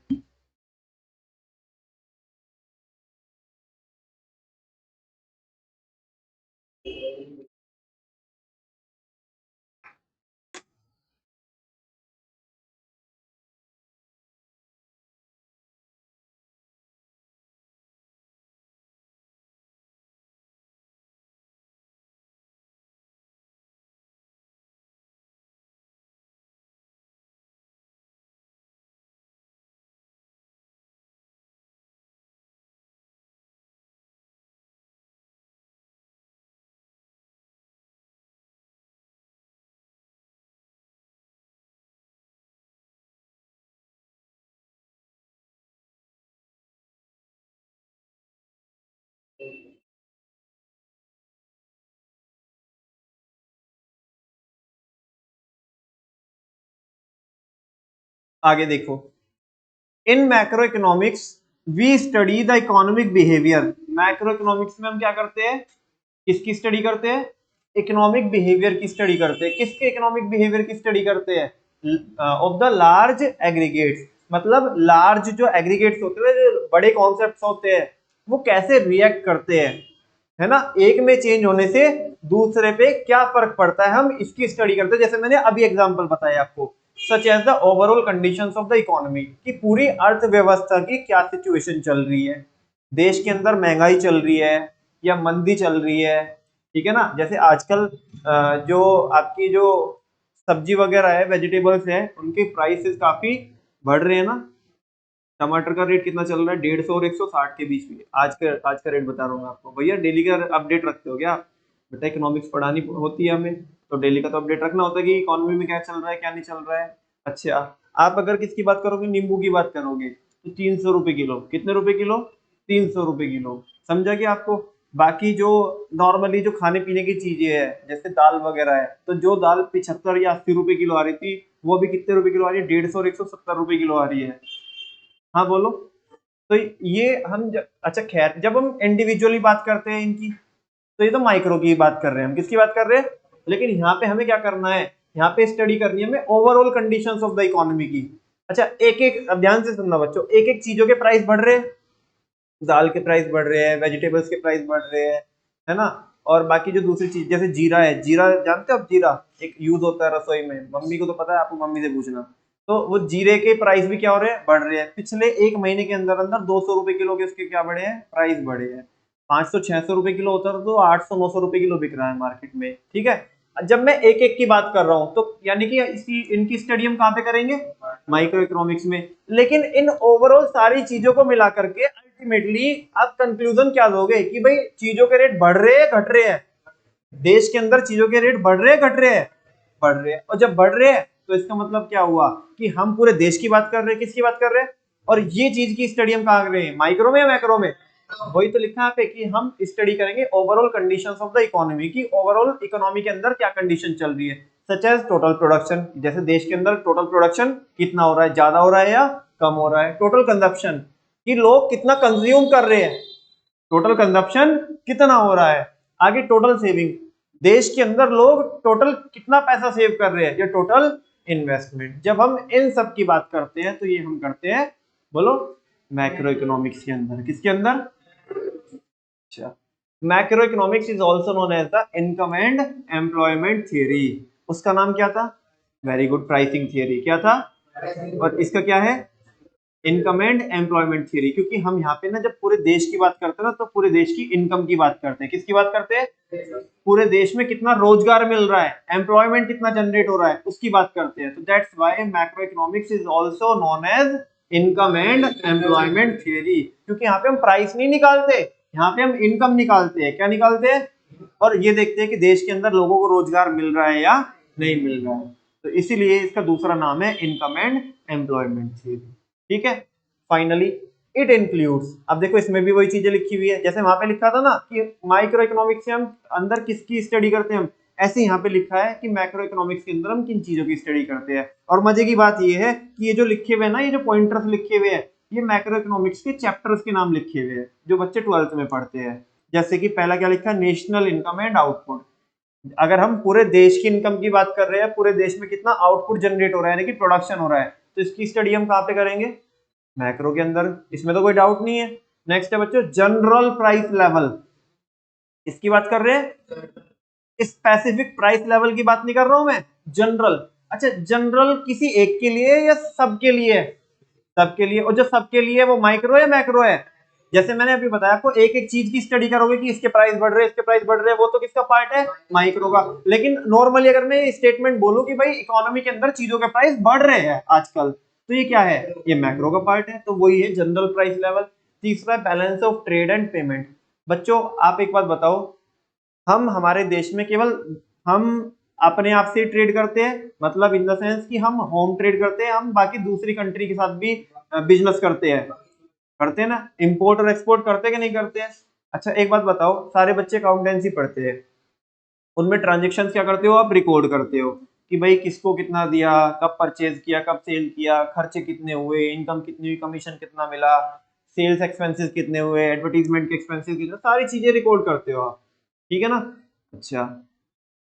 आगे देखो, in macro economics we study the economic behaviour. Macro economics में हम क्या करते हैं, किसकी स्टडी करते हैं, इकोनॉमिक बिहेवियर की स्टडी करते हैं। किसके इकोनॉमिक बिहेवियर की स्टडी करते हैं, ऑफ द लार्ज एग्रीगेट्स, मतलब लार्ज जो एग्रीगेट्स होते हैं, जो बड़े कॉन्सेप्ट्स होते हैं, वो कैसे रिएक्ट करते हैं, है ना, एक में चेंज होने से दूसरे पे क्या फर्क पड़ता है, हम इसकी स्टडी करते हैं। जैसे मैंने अभी एग्जांपल बताया आपको, such as the overall conditions of the economy, कि पूरी अर्थव्यवस्था की क्या सिचुएशन चल रही है, देश के अंदर महंगाई चल रही है या मंदी चल रही है, ठीक है ना। जैसे आजकल जो आपकी जो सब्जी वगैरह है, वेजिटेबल्स है, उनके प्राइसेस काफी बढ़ रहे हैं ना। टमाटर का रेट कितना चल रहा है, 150 और 160 के बीच में, आज का रेट बता रहा हूँ आपको। भैया डेली का अपडेट रखते हो क्या आप? बेटा इकोनॉमिक्स पढ़ानी होती है हमें, तो डेली का तो अपडेट रखना होता है कि इकोनॉमी में क्या चल रहा है क्या नहीं चल रहा है। अच्छा, आप अगर किसकी बात करोगे, नींबू की बात करोगे, तो 300 रुपए किलो, कितने रुपए किलो, 300 रुपए किलो, समझा कि आपको। बाकी जो नॉर्मली जो खाने पीने की चीजें है, जैसे दाल वगैरह है, तो जो दाल 75 या 80 रुपए किलो आ रही थी, वो अभी कितने रुपए किलो आ रही है, 150 और 170 रुपए किलो आ रही है। हाँ बोलो। तो ये अच्छा खैर, जब हम इंडिविजुअली बात करते हैं इनकी, तो ये तो माइक्रो की बात कर रहे हैं हम, किसकी बात कर रहे हैं, लेकिन यहाँ पे हमें क्या करना है, यहाँ पे स्टडी करनी है हमें overall conditions of the economy की। अच्छा, एक एक अब ध्यान से सुनना बच्चों, एक एक चीजों के प्राइस बढ़ रहे हैं, दाल के प्राइस बढ़ रहे हैं, वेजिटेबल्स के प्राइस बढ़ रहे हैं, है ना। और बाकी जो दूसरी चीज, जैसे जीरा है, जीरा जानते हो आप, जीरा एक यूज होता है रसोई में, मम्मी को तो पता है, आपको मम्मी से पूछना। तो वो जीरे के प्राइस भी क्या हो रहे हैं, बढ़ रहे हैं। पिछले एक महीने के अंदर अंदर 200 रुपए किलो के उसके क्या बढ़े हैं, प्राइस बढ़े हैं। 500-600 रुपए किलो होता था, तो 800-900 रुपए किलो बिक रहा है मार्केट में, ठीक है। जब मैं एक एक की बात कर रहा हूं, तो यानी कि इसकी इनकी स्टडी हम कहाँ पे करेंगे, माइक्रो इकोनॉमिक्स में। लेकिन इन ओवरऑल सारी चीजों को मिला करके अल्टीमेटली आप कंक्लूजन क्या दोगे, कि भाई चीजों के रेट बढ़ रहे हैं घट रहे हैं, देश के अंदर चीजों के रेट बढ़ रहे हैं घट रहे हैं, बढ़ रहे हैं। और जब बढ़ रहे हैं तो इसका मतलब क्या हुआ, कि हम पूरे देश की बात कर रहे हैं, किसकी बात कर रहे हैं, और ये चीज की स्टडी हम कहाँ कर रहे हैं, माइक्रो में या मैक्रो में। वही तो लिखा है यहाँ पे कि हम स्टडी करेंगे overall conditions of the economy, की ओवरऑल इकोनॉमी के अंदर क्या कंडीशन चल रही है, सच एज टोटल प्रोडक्शन, जैसे देश के अंदर टोटल प्रोडक्शन कितना हो रहा है, ज्यादा हो रहा है या कम हो रहा है। टोटल कंजप्शन, कि लोग कितना कंज्यूम कर रहे हैं, टोटल कंजप्शन कितना हो रहा है। आगे टोटल सेविंग, देश के अंदर लोग टोटल कितना पैसा सेव कर रहे हैं, ये टोटल इन्वेस्टमेंट। जब हम इन सब की बात करते हैं, तो ये हम करते हैं, बोलो, मैक्रो इकोनॉमिक्स के अंदर, किसके अंदर। अच्छा, macro economics is also known as the income and employment theory. उसका नाम क्या था, वेरी गुड, प्राइसिंग थियरी क्या था, और इसका क्या है, इनकम एंड एम्प्लॉयमेंट थ्योरी, क्योंकि हम यहाँ पे ना जब पूरे देश की बात करते हैं ना तो पूरे देश की इनकम की बात करते हैं। किसकी बात करते हैं? पूरे देश में कितना रोजगार मिल रहा है, एम्प्लॉयमेंट कितना जनरेट हो रहा है, उसकी बात करते हैं। तो that's why macro economics is also known as income and employment theory, क्योंकि यहाँ पे हम प्राइस नहीं निकालते, यहाँ पे हम इनकम निकालते हैं। क्या निकालते हैं? और ये देखते हैं कि देश के अंदर लोगों को रोजगार मिल रहा है या नहीं मिल रहा है। तो इसीलिए इसका दूसरा नाम है इनकम एंड एम्प्लॉयमेंट थ्योरी। ठीक है। फाइनली इट इंक्लूड्स, अब देखो इसमें भी वही चीजें लिखी हुई है जैसे वहां पे लिखा था ना कि माइक्रो इकोनॉमिक्स से हम अंदर किसकी स्टडी करते हैं, हम ऐसे यहाँ पे लिखा है कि मैक्रो इकोनॉमिक्स के अंदर हम किन चीजों की स्टडी करते हैं। और मजे की बात ये है कि ये जो लिखे हुए हैं ना, ये जो पॉइंटर्स लिखे हुए हैं, ये मैक्रो इकोनॉमिक्स के चैप्टर्स के नाम लिखे हुए हैं जो बच्चे 12th में पढ़ते हैं। जैसे कि पहला क्या लिखा है, नेशनल इनकम एंड आउटपुट। अगर हम पूरे देश की इनकम की बात कर रहे हैं, पूरे देश में कितना आउटपुट जनरेट हो रहा है यानी कि प्रोडक्शन हो रहा है, तो इसकी स्टडी हम कहाँ पे करेंगे? मैक्रो के अंदर, इसमें तो कोई डाउट नहीं है। नेक्स्ट है बच्चों जनरल प्राइस लेवल, इसकी बात कर रहे हैं, स्पेसिफिक प्राइस लेवल की बात नहीं कर रहा हूं मैं, जनरल। अच्छा, जनरल किसी एक के लिए या सबके लिए? सबके लिए। और जो सबके लिए वो माइक्रो है मैक्रो है? जैसे मैंने अभी बताया आपको, एक एक चीज की स्टडी करोगे कि इसके प्राइस बढ़ रहे हैं, इसके प्राइस बढ़ रहे हैं, वो तो किसका पार्ट है? माइक्रो का। लेकिन नॉर्मली अगर मैं ये स्टेटमेंट बोलूं कि भाई इकोनॉमी के अंदर चीजों के प्राइस बढ़ रहे हैं आजकल, तो ये क्या है? ये मैक्रो का पार्ट है, तो वही है जनरल प्राइस लेवल। तीसरा balance of trade and payment. बच्चों आप एक बात बताओ, हम हमारे देश में केवल हम अपने आप से ट्रेड करते हैं, मतलब इन द सेंस कि हम होम ट्रेड करते हैं, हम बाकी दूसरी कंट्री के साथ भी बिजनेस करते हैं, करते हैं ना? इंपोर्ट और एक्सपोर्ट करते हैं कि नहीं करते हैं? अच्छा एक बात बताओ, सारे बच्चे अकाउंटेंसी पढ़ते हैं, उनमें ट्रांजेक्शन क्या करते हो आप? रिकॉर्ड करते हो कि भाई किसको कितना दिया, कब परचेज किया, कब सेल किया, खर्चे कितने हुए, इनकम कितनी हुई, कमीशन कितना मिला, सेल्स एक्सपेंसेस कितने हुए, एडवर्टीजमेंट के एक्सपेंसेस कितने, सारी चीजें रिकॉर्ड करते हो आप। ठीक है ना? अच्छा,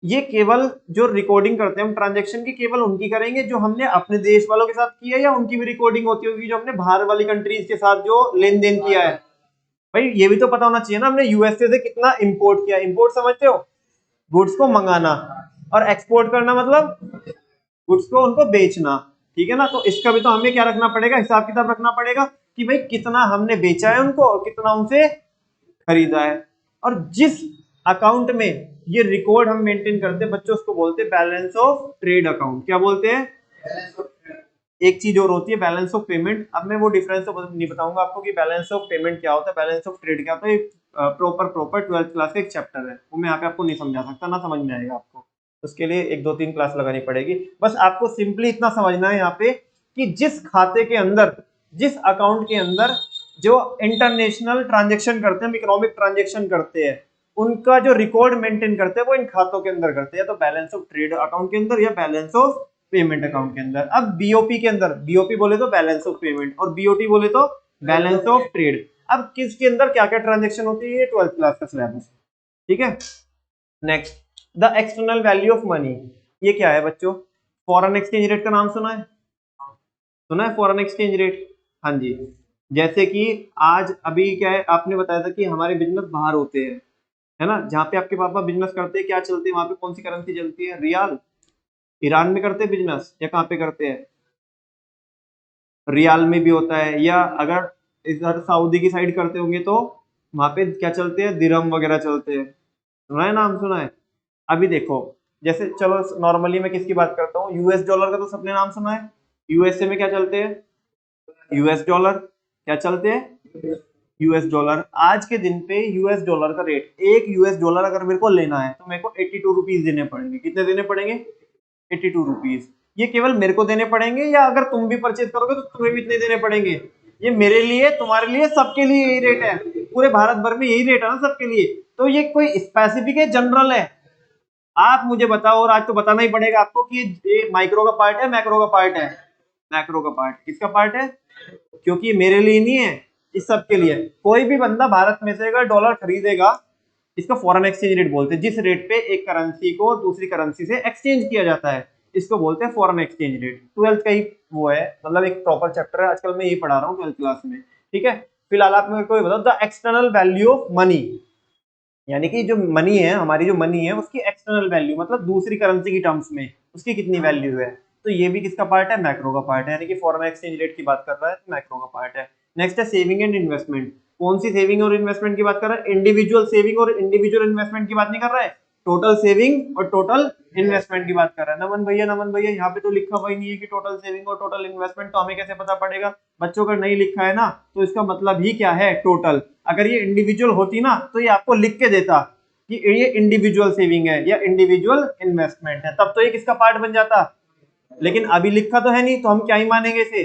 ये केवल जो रिकॉर्डिंग करते हैं हम ट्रांजैक्शन की, केवल उनकी करेंगे जो हमने अपने देश वालों के साथ किया है, या उनकी भी रिकॉर्डिंग होती होगी जो हमने बाहर वाली कंट्रीज के साथ जो लेन देन किया है? भाई ये भी तो पता होना चाहिए ना, हमने यूएसए से कितना इंपोर्ट किया। इंपोर्ट समझते हो? गुड्स को मंगाना, और एक्सपोर्ट करना मतलब गुड्स को उनको बेचना। ठीक है ना? तो इसका भी तो हमें क्या रखना पड़ेगा, हिसाब किताब रखना पड़ेगा कि भाई कितना हमने बेचा है उनको और कितना उनसे खरीदा है। और जिस अकाउंट में ये रिकॉर्ड हम मेंटेन करते हैं बच्चों, उसको बोलते हैं बैलेंस ऑफ ट्रेड अकाउंट। क्या बोलते हैं? एक चीज और होती है बैलेंस ऑफ पेमेंट। अब मैं वो डिफरेंस तो नहीं बताऊंगा आपको कि बैलेंस ऑफ पेमेंट क्या होता है, बैलेंस ऑफ ट्रेड क्या होता है। प्रॉपर 12th क्लास का एक चैप्टर है, वो मैं यहाँ पे आपको नहीं समझा सकता, ना समझ में आएगा आपको, उसके लिए 1 2 3 क्लास लगानी पड़ेगी। बस आपको सिंपली इतना समझना है यहाँ पे कि जिस खाते के अंदर, जिस अकाउंट के अंदर जो इंटरनेशनल ट्रांजेक्शन करते हैं, इकोनॉमिक ट्रांजेक्शन करते हैं, उनका जो रिकॉर्ड मेंटेन करते हैं वो इन खातों के अंदर करते हैं, तो बैलेंस ऑफ ट्रेड अकाउंट के अंदर या बैलेंस ऑफ पेमेंट अकाउंट के अंदर। अब बीओपी के अंदर, बीओपी बोले तो बैलेंस ऑफ पेमेंट और बीओटी बोले तो बैलेंस ऑफ ट्रेड। अब किसके अंदर क्या क्या ट्रांजेक्शन होती है, ये 12th क्लास का सिलेबस। ठीक है। Next, the external value of money. ये क्या है बच्चों? फॉरेन एक्सचेंज रेट का नाम सुना है? सुना है फॉरेन एक्सचेंज रेट? हाँ जी। जैसे कि आज अभी क्या है, आपने बताया था कि हमारे बिजनेस बाहर होते हैं, है ना? जहाँ पे आपके पापा बिजनेस करते हैं, क्या चलती है वहां पे, कौन सी करेंसी चलती है? रियाल। ईरान में करते हैं बिजनेस या कहाँ पे करते हैं? रियाल में भी होता है, या अगर इधर सऊदी की साइड करते होंगे तो वहां पे क्या चलते हैं? दिरहम वगैरह चलते हैं। सुना है, नाम सुना है? अभी देखो, जैसे चलो नॉर्मली मैं किसकी बात करता हूँ, यूएस डॉलर का तो सबने नाम सुना है। यूएसए में क्या चलते हैं? US dollar. क्या चलते हैं? US dollar. आज के दिन पे यूएस डॉलर का रेट, एक यूएस डॉलर अगर मेरे को लेना है तो मेरे को 82 रुपीज देने पड़ेंगे। कितने देने पड़ेंगे? 82 रुपीज। ये केवल मेरे को देने पड़ेंगे या अगर तुम भी परचेज करोगे तो तुम्हें भी इतने देने पड़ेंगे? ये मेरे लिए, तुम्हारे लिए, सबके लिए यही रेट है। पूरे भारत भर में यही रेट है ना सबके लिए। तो ये कोई स्पेसिफिक है, जनरल है? आप मुझे बताओ, और आज तो बताना ही पड़ेगा आपको कि ये माइक्रो का पार्ट है मैक्रो का पार्ट है? मैक्रो का पार्ट। किसका पार्ट है? क्योंकि ये मेरे लिए नहीं है, इस सब के लिए। कोई भी बंदा भारत में से अगर डॉलर खरीदेगा, इसका फॉरेन एक्सचेंज रेट बोलते हैं, जिस रेट पे एक करेंसी को दूसरी करेंसी से एक्सचेंज किया जाता है, इसको बोलते हैं फॉरेन एक्सचेंज रेट। 12th का ही वो है, मतलब एक प्रॉपर चैप्टर है, आजकल मैं यही पढ़ा रहा हूँ 12th क्लास में। ठीक है। फिलहाल आप मेरे को बताओ, the external value of money, यानी कि जो मनी है, हमारी जो मनी है उसकी एक्सटर्नल वैल्यू, मतलब दूसरी करेंसी की टर्म्स में उसकी कितनी वैल्यू है? तो ये भी किसका पार्ट है, मैक्रो का पार्ट है, यानी कि फॉरेन एक्सचेंज रेट की बात कर रहा है तो मैक्रो का पार्ट है। नेक्स्ट है सेविंग एंड इन्वेस्टमेंट। कौन सी सेविंग और इन्वेस्टमेंट की बात कर रहा है, इंडिविजुअल सेविंग और इंडिविजुअल इन्वेस्टमेंट की बात नहीं कर रहा है, टोटल सेविंग और टोटल इन्वेस्टमेंट की बात कर रहा है। नमन भैया यहाँ पे तो लिखा हुआ ही नहीं है कि टोटल सेविंग और टोटल इन्वेस्टमेंट, तो हमें कैसे पता पड़ेगा बच्चों का, नहीं लिखा है ना, तो इसका मतलब ही क्या है, टोटल। अगर ये इंडिविजुअल होती ना तो ये आपको लिख के देता कि ये इंडिविजुअल सेविंग है या इंडिविजुअल इन्वेस्टमेंट है, तब तो ये किसका पार्ट बन जाता, लेकिन अभी लिखा तो है नहीं, तो हम क्या ही मानेंगे इसे,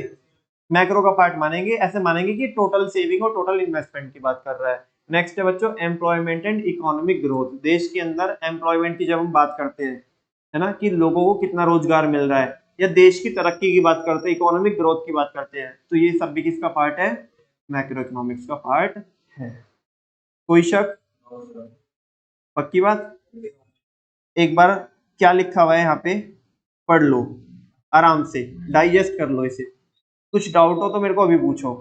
मैक्रो का पार्ट मानेंगे। ऐसे मानेंगे कि टोटल सेविंग और टोटल इन्वेस्टमेंट की बात कर रहा है। नेक्स्ट है बच्चों एम्प्लॉयमेंट एंड इकोनॉमिक ग्रोथ। देश के अंदर एम्प्लॉयमेंट की जब हम बात करते हैं, है ना, कि लोगों को कितना रोजगार मिल रहा है, या देश की तरक्की की बात करते हैं, इकोनॉमिक ग्रोथ की बात करते हैं, तो ये सब भी किसका पार्ट है, मैक्रो इकोनॉमिक्स का पार्ट है। कोई शक, पक्की बात। एक बार क्या लिखा हुआ है यहाँ पे पढ़ लो, आराम से डाइजेस्ट कर लो इसे, कुछ डाउट हो तो मेरे को अभी पूछो,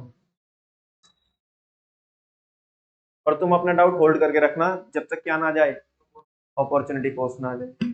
और तुम अपना डाउट होल्ड करके रखना जब तक क्या ना आ जाए, अपॉर्चुनिटी कॉस्ट ना आ जाए।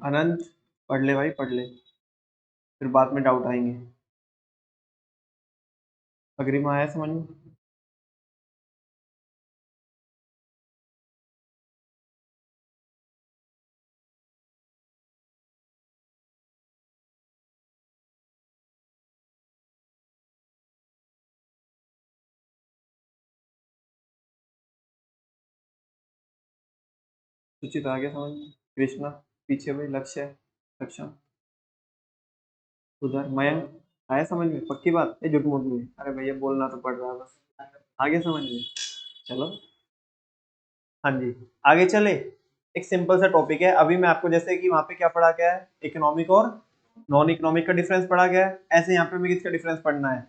अनंत पढ़ ले भाई, पढ़ ले, फिर बाद में डाउट आएंगे। अग्रिम आया समझ में। सुचित आ गया समझ में, कृष्णा पीछे भाई, लक्ष्य है, लक्ष्य उधर, मयंक आया समझ में, पक्की बात है, झूठ मूठ में, अरे भैया बोलना तो पड़ रहा है बस, आगे समझ में। चलो हाँ जी, आगे चले। एक सिंपल सा टॉपिक है, अभी मैं आपको जैसे कि वहां पे क्या पढ़ा गया है, इकोनॉमिक और नॉन इकोनॉमिक का डिफरेंस पढ़ा गया है, ऐसे यहाँ पे हमें किसका डिफरेंस पढ़ना है,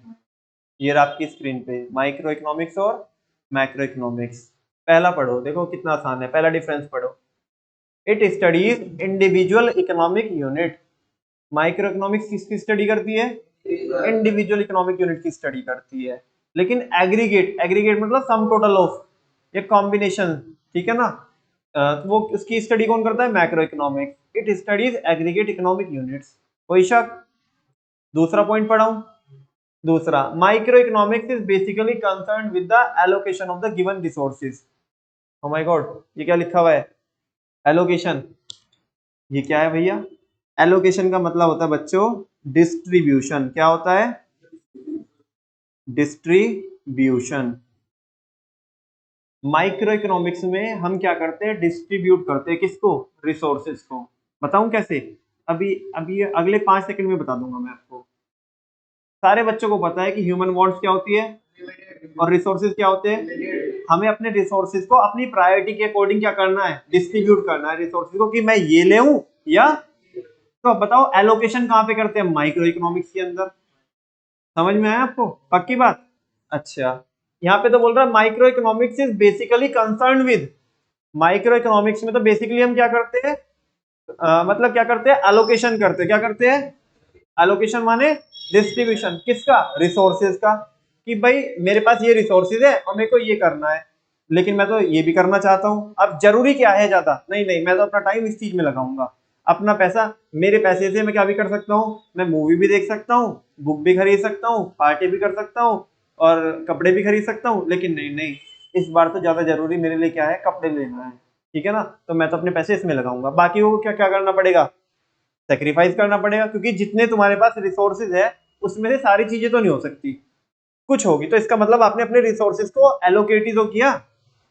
ये रहा आपकी स्क्रीन पे, माइक्रो इकोनॉमिक्स और मैक्रो इकोनॉमिक्स। पहला पढ़ो, देखो कितना आसान है, पहला डिफरेंस पढ़ो, it studies individual economic unit. Micro economics किसकी स्टडी करती है, इंडिविजुअल इकोनॉमिक यूनिट की स्टडी करती है। लेकिन एग्रीगेट, एग्रीगेट मतलब सम टोटल ऑफ एक कॉम्बिनेशन, ठीक है ना, तो वो उसकी स्टडी कौन करता है, macro economics. It studies aggregate economic units. कोई शक। दूसरा पॉइंट पढ़ाऊं, दूसरा, micro economics is basically concern with the allocation of the given resources. Oh my God, ये क्या लिखा हुआ है, एलोकेशन, ये क्या है भैया, एलोकेशन का मतलब होता है बच्चों डिस्ट्रीब्यूशन। क्या होता है, डिस्ट्रीब्यूशन। माइक्रो इकोनॉमिक्स में हम क्या करते हैं, डिस्ट्रीब्यूट करते हैं, किसको, रिसोर्सेज को। बताऊं कैसे, अभी अभी अगले 5 सेकंड में बता दूंगा मैं आपको। सारे बच्चों को पता है कि ह्यूमन वांट्स क्या होती है और रिसोर्सेज क्या होते हैं। हमें अपने रिसोर्सेज को अपनी प्रायोरिटी के अकॉर्डिंग क्या करना है, डिस्ट्रीब्यूट करना है रिसोर्सेज को, कि मैं ये ले या, तो अब बताओ एलोकेशन कहाँ पे करते हैं, माइक्रो इकोनॉमिक्स के अंदर। समझ में आया आपको, पक्की बात। अच्छा, यहाँ पे तो बोल रहा है micro economics is basically concern with, micro economics में तो बेसिकली हम क्या करते हैं, मतलब क्या करते हैं, एलोकेशन करते हैं। क्या करते हैं, एलोकेशन माने डिस्ट्रीब्यूशन, किसका, रिसोर्सेज का, कि भाई मेरे पास ये रिसोर्सेज है और मेरे को ये करना है, लेकिन मैं तो ये भी करना चाहता हूँ, अब जरूरी क्या है ज्यादा, नहीं नहीं मैं तो अपना टाइम इस चीज में लगाऊंगा, अपना पैसा, मेरे पैसे से मैं क्या भी कर सकता हूँ, मैं मूवी भी देख सकता हूँ, बुक भी खरीद सकता हूँ, पार्टी भी कर सकता हूँ, और कपड़े भी खरीद सकता हूँ, लेकिन नहीं नहीं, इस बार तो ज्यादा जरूरी मेरे लिए क्या है, कपड़े लेना है, ठीक है ना, तो मैं तो अपने पैसे इसमें लगाऊंगा, बाकी को क्या क्या करना पड़ेगा, सेक्रीफाइस करना पड़ेगा, क्योंकि जितने तुम्हारे पास रिसोर्सेज है उसमें से सारी चीजें तो नहीं हो सकती, कुछ होगी, तो इसका मतलब आपने अपने रिसोर्सेज को एलोकेट ही तो किया,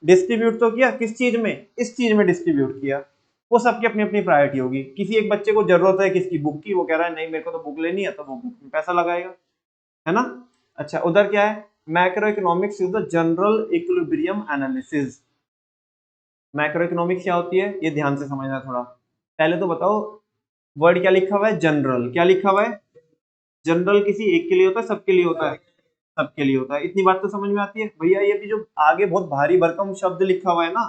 डिस्ट्रीब्यूट तो किया, किस चीज में, इस चीज में डिस्ट्रीब्यूट किया। वो सबकी अपनी अपनी प्रायोरिटी होगी, किसी एक बच्चे को जरूरत है किसकी, बुक की, वो कह रहा है नहीं मेरे को तो बुक लेनी है, तो वो बुक में पैसा लगाएगा, है ना। अच्छा, उधर क्या है, macro economics is the general equilibrium analysis. Macro economics क्या होती है ये ध्यान से समझना थोड़ा। पहले तो बताओ वर्ड क्या लिखा हुआ है, जनरल। क्या लिखा हुआ है? जनरल किसी एक के लिए होता है, सबके लिए होता है? सबके लिए होता है। इतनी बात तो समझ में आती है भैया। ये भी जो आगे बहुत भारी भरकम शब्द लिखा हुआ है ना,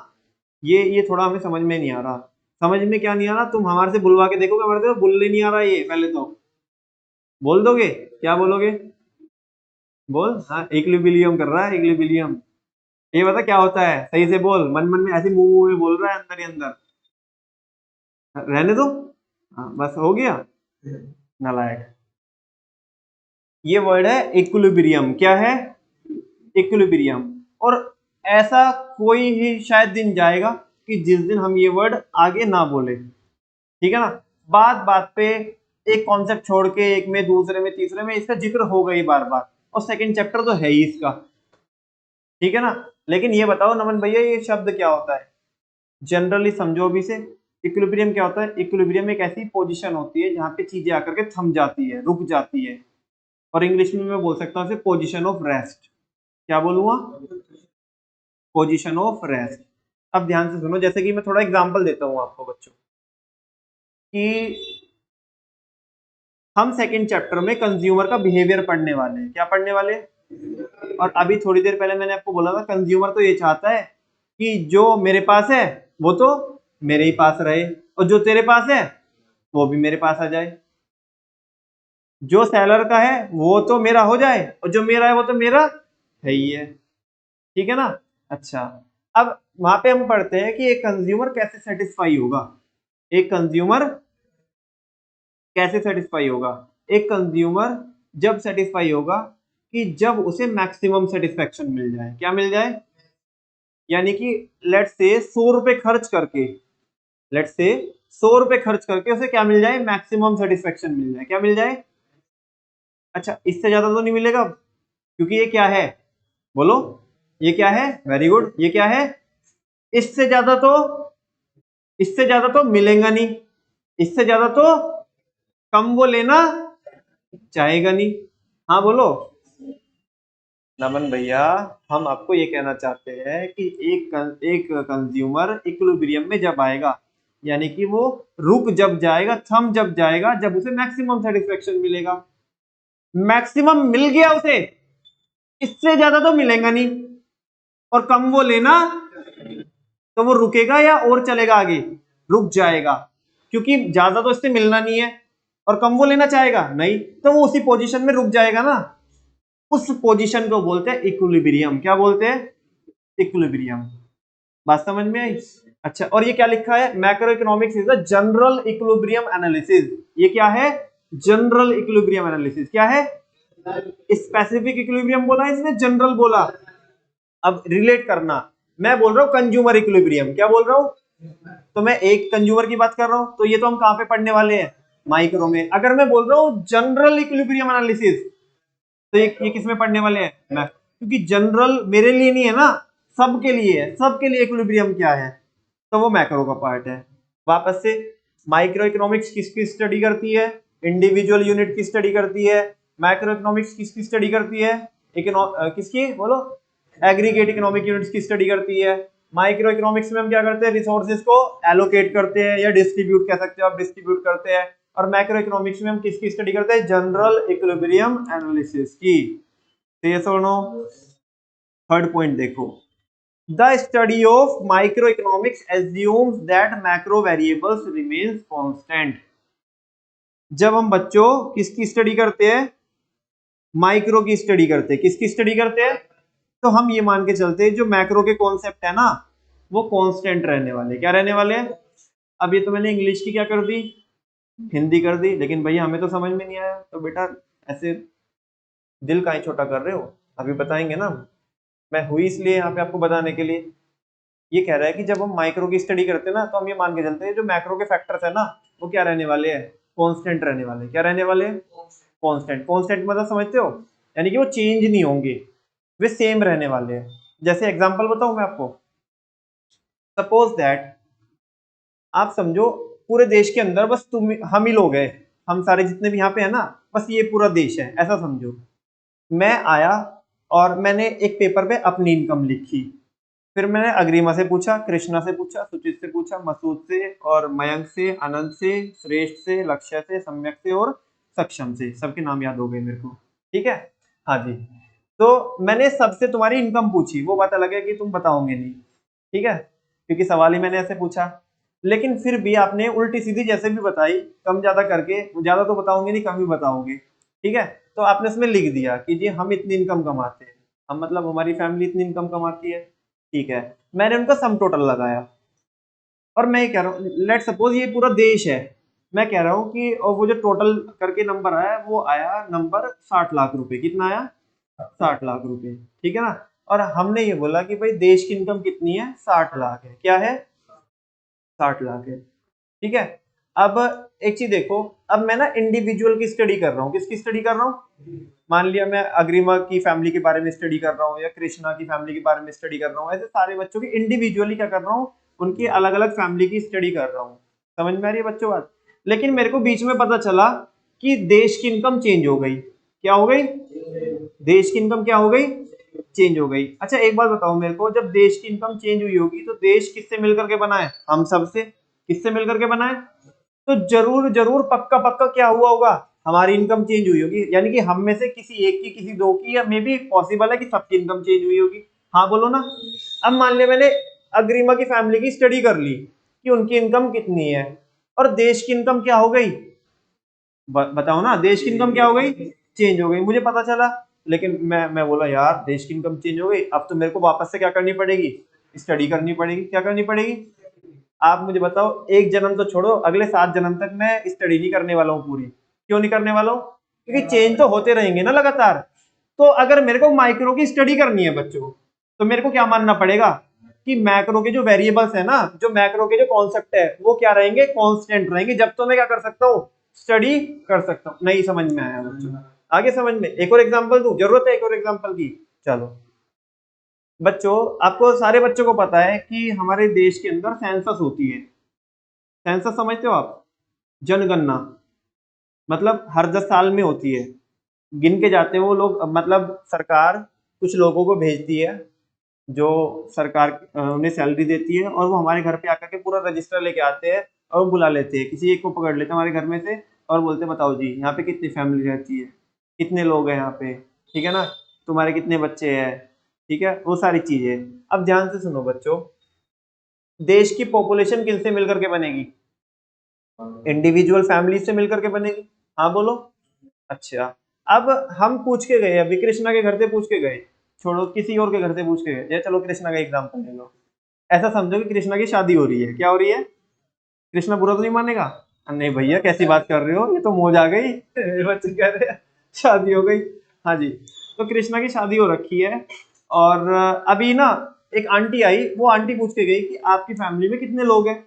ये थोड़ा हमें समझ में नहीं आ रहा। समझ में क्या नहीं आ रहा? तुम हमारे से बुलवा के देखोगे, हमारे से बोलने नहीं आ रहा ये। पहले तो बोल दोगे, क्या बोलोगे? बोल। हाँ, इक्विलिब्रियम कर रहा है, इक्विलिब्रियम। ये बता क्या होता है, सही से बोल। मन मन में ऐसे मुंह मुंह में बोल रहा है, अंदर ही अंदर। रहने दो। हाँ बस हो गया, नालायक। ये वर्ड है इक्विलिब्रियम। क्या है? इक्विलिब्रियम। और ऐसा कोई ही शायद दिन जाएगा कि जिस दिन हम ये वर्ड आगे ना बोले, ठीक है ना। बात बात पे एक कॉन्सेप्ट छोड़ के एक में, दूसरे में, तीसरे में इसका जिक्र होगा ही बार बार। और सेकंड चैप्टर तो है ही इसका, ठीक है ना। लेकिन ये बताओ नमन भैया, ये शब्द क्या होता है? जनरली समझो अभी से। इक्विलिब्रियम क्या होता है? इक्विलिब्रियम एक ऐसी पोजीशन होती है जहां पे चीजें आकर के थम जाती है, रुक जाती है। और इंग्लिश में मैं बोल सकता हूँ इसे पोजीशन ऑफ रेस्ट। क्या बोलूंगा? Position of rest. अब ध्यान से सुनो, जैसे कि मैं थोड़ा एग्जांपल देता हूँ आपको बच्चों कि हम सेकंड चैप्टर में कंज्यूमर का बिहेवियर पढ़ने वाले हैं। क्या पढ़ने वाले हैं? और अभी थोड़ी देर पहले मैंने आपको बोला था कंज्यूमर तो ये चाहता है कि जो मेरे पास है वो तो मेरे ही पास रहे, और जो तेरे पास है वो भी मेरे पास आ जाए। जो सेलर का है वो तो मेरा हो जाए, और जो मेरा है वो तो मेरा है ही है, ठीक है ना। अच्छा, अब वहां पे हम पढ़ते हैं कि एक कंज्यूमर कैसे सेटिस्फाई होगा। एक कंज्यूमर कैसे सेटिस्फाई होगा? एक कंज्यूमर जब सेटिस्फाई होगा कि जब उसे मैक्सिमम सेटिस्फेक्शन मिल जाए। क्या मिल जाए? यानी कि लेट्स से 100 रुपए खर्च करके, लेट्स से 100 रुपए खर्च करके उसे क्या मिल जाए? मैक्सिमम सेटिस्फेक्शन मिल जाए। क्या मिल जाए? अच्छा, इससे ज्यादा तो नहीं मिलेगा, क्योंकि ये क्या है? बोलो, ये क्या है? वेरी गुड, ये क्या है? इससे ज्यादा तो, इससे ज्यादा तो मिलेगा नहीं। इससे ज्यादा तो कम वो लेना चाहेगा नहीं। हाँ बोलो नमन भैया। हम आपको ये कहना चाहते हैं कि एक कंज्यूमर इक्विलिब्रियम में जब आएगा, यानी कि वो रुक जब जाएगा, थम जब जाएगा, जब उसे मैक्सिमम सेटिस्फेक्शन मिलेगा। मैक्सिमम मिल गया उसे, इससे ज्यादा तो मिलेगा नहीं, और कम वो लेना, तो वो रुकेगा या और चलेगा आगे? रुक जाएगा, क्योंकि ज्यादा तो इससे मिलना नहीं है। और कम वो लेना चाहेगा नहीं, तो वो उसी पोजीशन में रुक जाएगा ना। उस पोजीशन को बोलते हैं इक्विलिब्रियम। क्या बोलते हैं? इक्विलिब्रियम। बात समझ में आई? अच्छा, और ये क्या लिखा है? Macro economics is the general equilibrium analysis. ये क्या है? General equilibrium analysis. क्या है? स्पेसिफिक इक्विलिब्रियम बोला इसने, जनरल बोला। अब रिलेट करना, मैं बोल रहा हूं कंज्यूमर इक्विलिब्रियम। क्या बोल रहा हूं? तो मैं एक कंज्यूमर की बात कर रहा हूं, तो ये तो हम कहां पे पढ़ने वाले हैं? माइक्रो में। अगर मैं बोल रहा हूं जनरल इक्विलिब्रियम एनालिसिस, तो ये किस में पढ़ने वाले हैं? मैं, क्योंकि जनरल मेरे लिए नहीं है ना, सबके लिए है। सबके लिए इक्विलिब्रियम क्या है, तो वो मैक्रो का पार्ट है। वापस से, माइक्रो इकोनॉमिक्स किसकी स्टडी करती है? इंडिविजुअल यूनिट की स्टडी करती है। माइक्रो इकोनॉमिक्स किसकी स्टडी करती है? किसकी बोलो? एग्रीगेट इकोनॉमिक यूनिट्स की स्टडी करती है। माइक्रो इकोनॉमिक्स में हम क्या करते हैं? रिसोर्सेज को एलोकेट करते हैं, या डिस्ट्रीब्यूट कह सकते हो आप, डिस्ट्रीब्यूट करते हैं। और मैक्रो इकोनॉमिक्स में हम किसकी स्टडी करते हैं? जनरल इक्विलिब्रियम एनालिसिस की। यस और नो? थर्ड पॉइंट देखो, the study of microeconomics assumes that macro variables remains constant। जब हम बच्चों किसकी स्टडी करते हैं? माइक्रो की स्टडी करते हैं। किसकी स्टडी करते हैं? तो हम ये मान के चलते हैं जो मैक्रो के कॉन्सेप्ट है ना, वो कांस्टेंट रहने वाले। क्या रहने वाले हैं? अब ये तो मैंने इंग्लिश की क्या कर दी? हिंदी कर दी। लेकिन भैया हमें तो समझ में नहीं आया, तो बेटा ऐसे दिल काहे छोटा कर रहे हो? अभी बताएंगे ना। मैं हुई इसलिए यहाँ पे आपको बताने के लिए। ये कह रहा है कि जब हम माइक्रो की स्टडी करते हैं ना, तो हम ये मान के चलते हैं जो मैक्रो के फैक्टर्स है ना, वो क्या रहने वाले हैं? कांस्टेंट रहने वाले। क्या रहने वाले हैं? कांस्टेंट। कांस्टेंट मतलब समझते हो? यानी कि वो चेंज नहीं होंगे, वे सेम रहने वाले हैं। जैसे एग्जांपल बताऊं मैं आपको, सपोज दैट, आप समझो पूरे देश के अंदर बस तुम हम ही लोग हैं, हम सारे जितने भी यहाँ पे है ना, बस ये पूरा देश है, ऐसा समझो। मैं आया और मैंने एक पेपर पे अपनी इनकम लिखी, फिर मैंने अग्रिमा से पूछा, कृष्णा से पूछा, सुचित से पूछा, मसूद से और मयंक से, अनंत से, श्रेष्ठ से, लक्ष्य से, सम्यक से और सक्षम से। सबके नाम याद हो गए मेरे को, ठीक है। हाँ जी, तो मैंने सबसे तुम्हारी इनकम पूछी, वो बात अलग है कि तुम बताओगे नहीं, ठीक है, क्योंकि सवाल ही मैंने ऐसे पूछा। लेकिन फिर भी आपने उल्टी सीधी जैसे भी बताई, कम ज्यादा करके, ज्यादा तो बताओगे नहीं, कम ही बताओगे, ठीक है। तो आपने इसमें लिख दिया कि जी हम इतनी इनकम कमाते हैं, हम मतलब हमारी फैमिली इतनी इनकम कमाती है, ठीक है। मैंने उनका सम टोटल लगाया, और मैं ये कह रहा हूँ, लेट सपोज ये पूरा देश है, मैं कह रहा हूँ कि और वो जो टोटल करके नंबर आया, वो आया नंबर 60 लाख रुपए। कितना आया? 60 लाख रुपए, ठीक है ना। और हमने ये बोला कि भाई देश की इनकम कितनी है? 60 लाख है। क्या है? 60 लाख है, ठीक है। अब एक चीज देखो, अब मैं ना इंडिविजुअल की स्टडी कर रहा हूँ। किसकी स्टडी कर रहा हूँ? मान लिया मैं अग्रिमा की फैमिली के बारे में स्टडी कर रहा हूँ, या कृष्णा की फैमिली के बारे में स्टडी कर रहा हूँ। ऐसे सारे बच्चों की इंडिविजुअली क्या कर रहा हूँ, उनकी अलग अलग फैमिली की स्टडी कर रहा हूँ। समझ में आ रही है बच्चों बात? लेकिन मेरे को बीच में पता चला कि देश की इनकम चेंज हो गई। क्या हो गई? देश की इनकम क्या हो गई? चेंज हो गई। अच्छा एक बात बताओ मेरे को, जब देश की इनकम चेंज हुई होगी तो देश किससे मिलकर के बना है? हम सब से। किससे मिलकर के बना है? तो जरूर जरूर पक्का पक्का क्या हुआ होगा, हमारी इनकम चेंज हुई होगी। यानी कि हम में से किसी एक की, किसी दो की, या मे बी पॉसिबल है कि सबकी इनकम चेंज हुई होगी। हाँ बोलो ना। अब मान लिया मैंने अग्रिमा की फैमिली की स्टडी कर ली कि उनकी इनकम कितनी है, और देश की इनकम क्या हो गई? बताओ ना, देश की इनकम क्या हो गई? चेंज हो गई, मुझे पता चला। लेकिन मैं बोला यार देश की इनकम चेंज हो गई, अब तो मेरे को वापस से क्या करनी पड़ेगी? स्टडी करनी पड़ेगी। क्या करनी पड़ेगी? आप मुझे बताओ, एक जन्म तो छोड़ो, अगले 7 जन्म तक मैं स्टडी नहीं करने वाला हूँ पूरी। क्यों नहीं करने वाला हूँ? क्योंकि चेंज तो होते रहेंगे ना लगातार। तो अगर मेरे को माइक्रो की स्टडी करनी है बच्चों, तो मेरे को क्या मानना पड़ेगा कि मैक्रो के जो वेरिएबल्स है ना, जो मैक्रो के जो कॉन्सेप्ट है, वो क्या रहेंगे? कांस्टेंट रहेंगे। जब तो मैं क्या कर सकता हूँ? स्टडी कर सकता हूँ। नहीं समझ में आया बच्चों? आगे समझ में? एक और एग्जांपल दूं? जरूरत है एक और एग्जांपल की? चलो बच्चों, आपको सारे बच्चों को पता है कि हमारे देश के अंदर सेंसस होती है। सेंसस समझते हो आप? जनगणना। मतलब हर 10 साल में होती है, गिन के जाते हैं वो लोग। मतलब सरकार कुछ लोगों को भेजती है, जो सरकार उन्हें सैलरी देती है, और वो हमारे घर पे आकर के पूरा रजिस्टर लेके आते हैं, और वो बुला लेते हैं, किसी एक को पकड़ लेते हैं हमारे घर में से, और बोलते हैं बताओ जी यहाँ पे कितनी फैमिली रहती है, कितने लोग हैं यहाँ पे, ठीक है ना, तुम्हारे कितने बच्चे हैं, ठीक है, वो सारी चीजें। अब ध्यान से सुनो बच्चों, देश की पॉपुलेशन किनसे मिलकर के बनेगी? इंडिविजुअल फैमिली से मिलकर के बनेगी। हाँ बोलो। अच्छा, अब हम पूछ के गए, अभी कृष्णा के घर से पूछ के गए, छोड़ो किसी और के घर से पूछ के गए, या चलो कृष्णा का एग्जांपल ले लो। ऐसा समझो कि कृष्णा की शादी हो रही है। क्या हो रही है? कृष्णा बुरा तो नहीं मानेगा? नहीं भैया कैसी बात कर रहे हो, ये तो मौज आ गई। बच्चे कह रहे हैं शादी हो गई। हाँ जी, तो कृष्णा की शादी हो रखी है, और अभी ना एक आंटी आई, वो आंटी पूछ के गई कि आपकी फैमिली में कितने लोग हैं।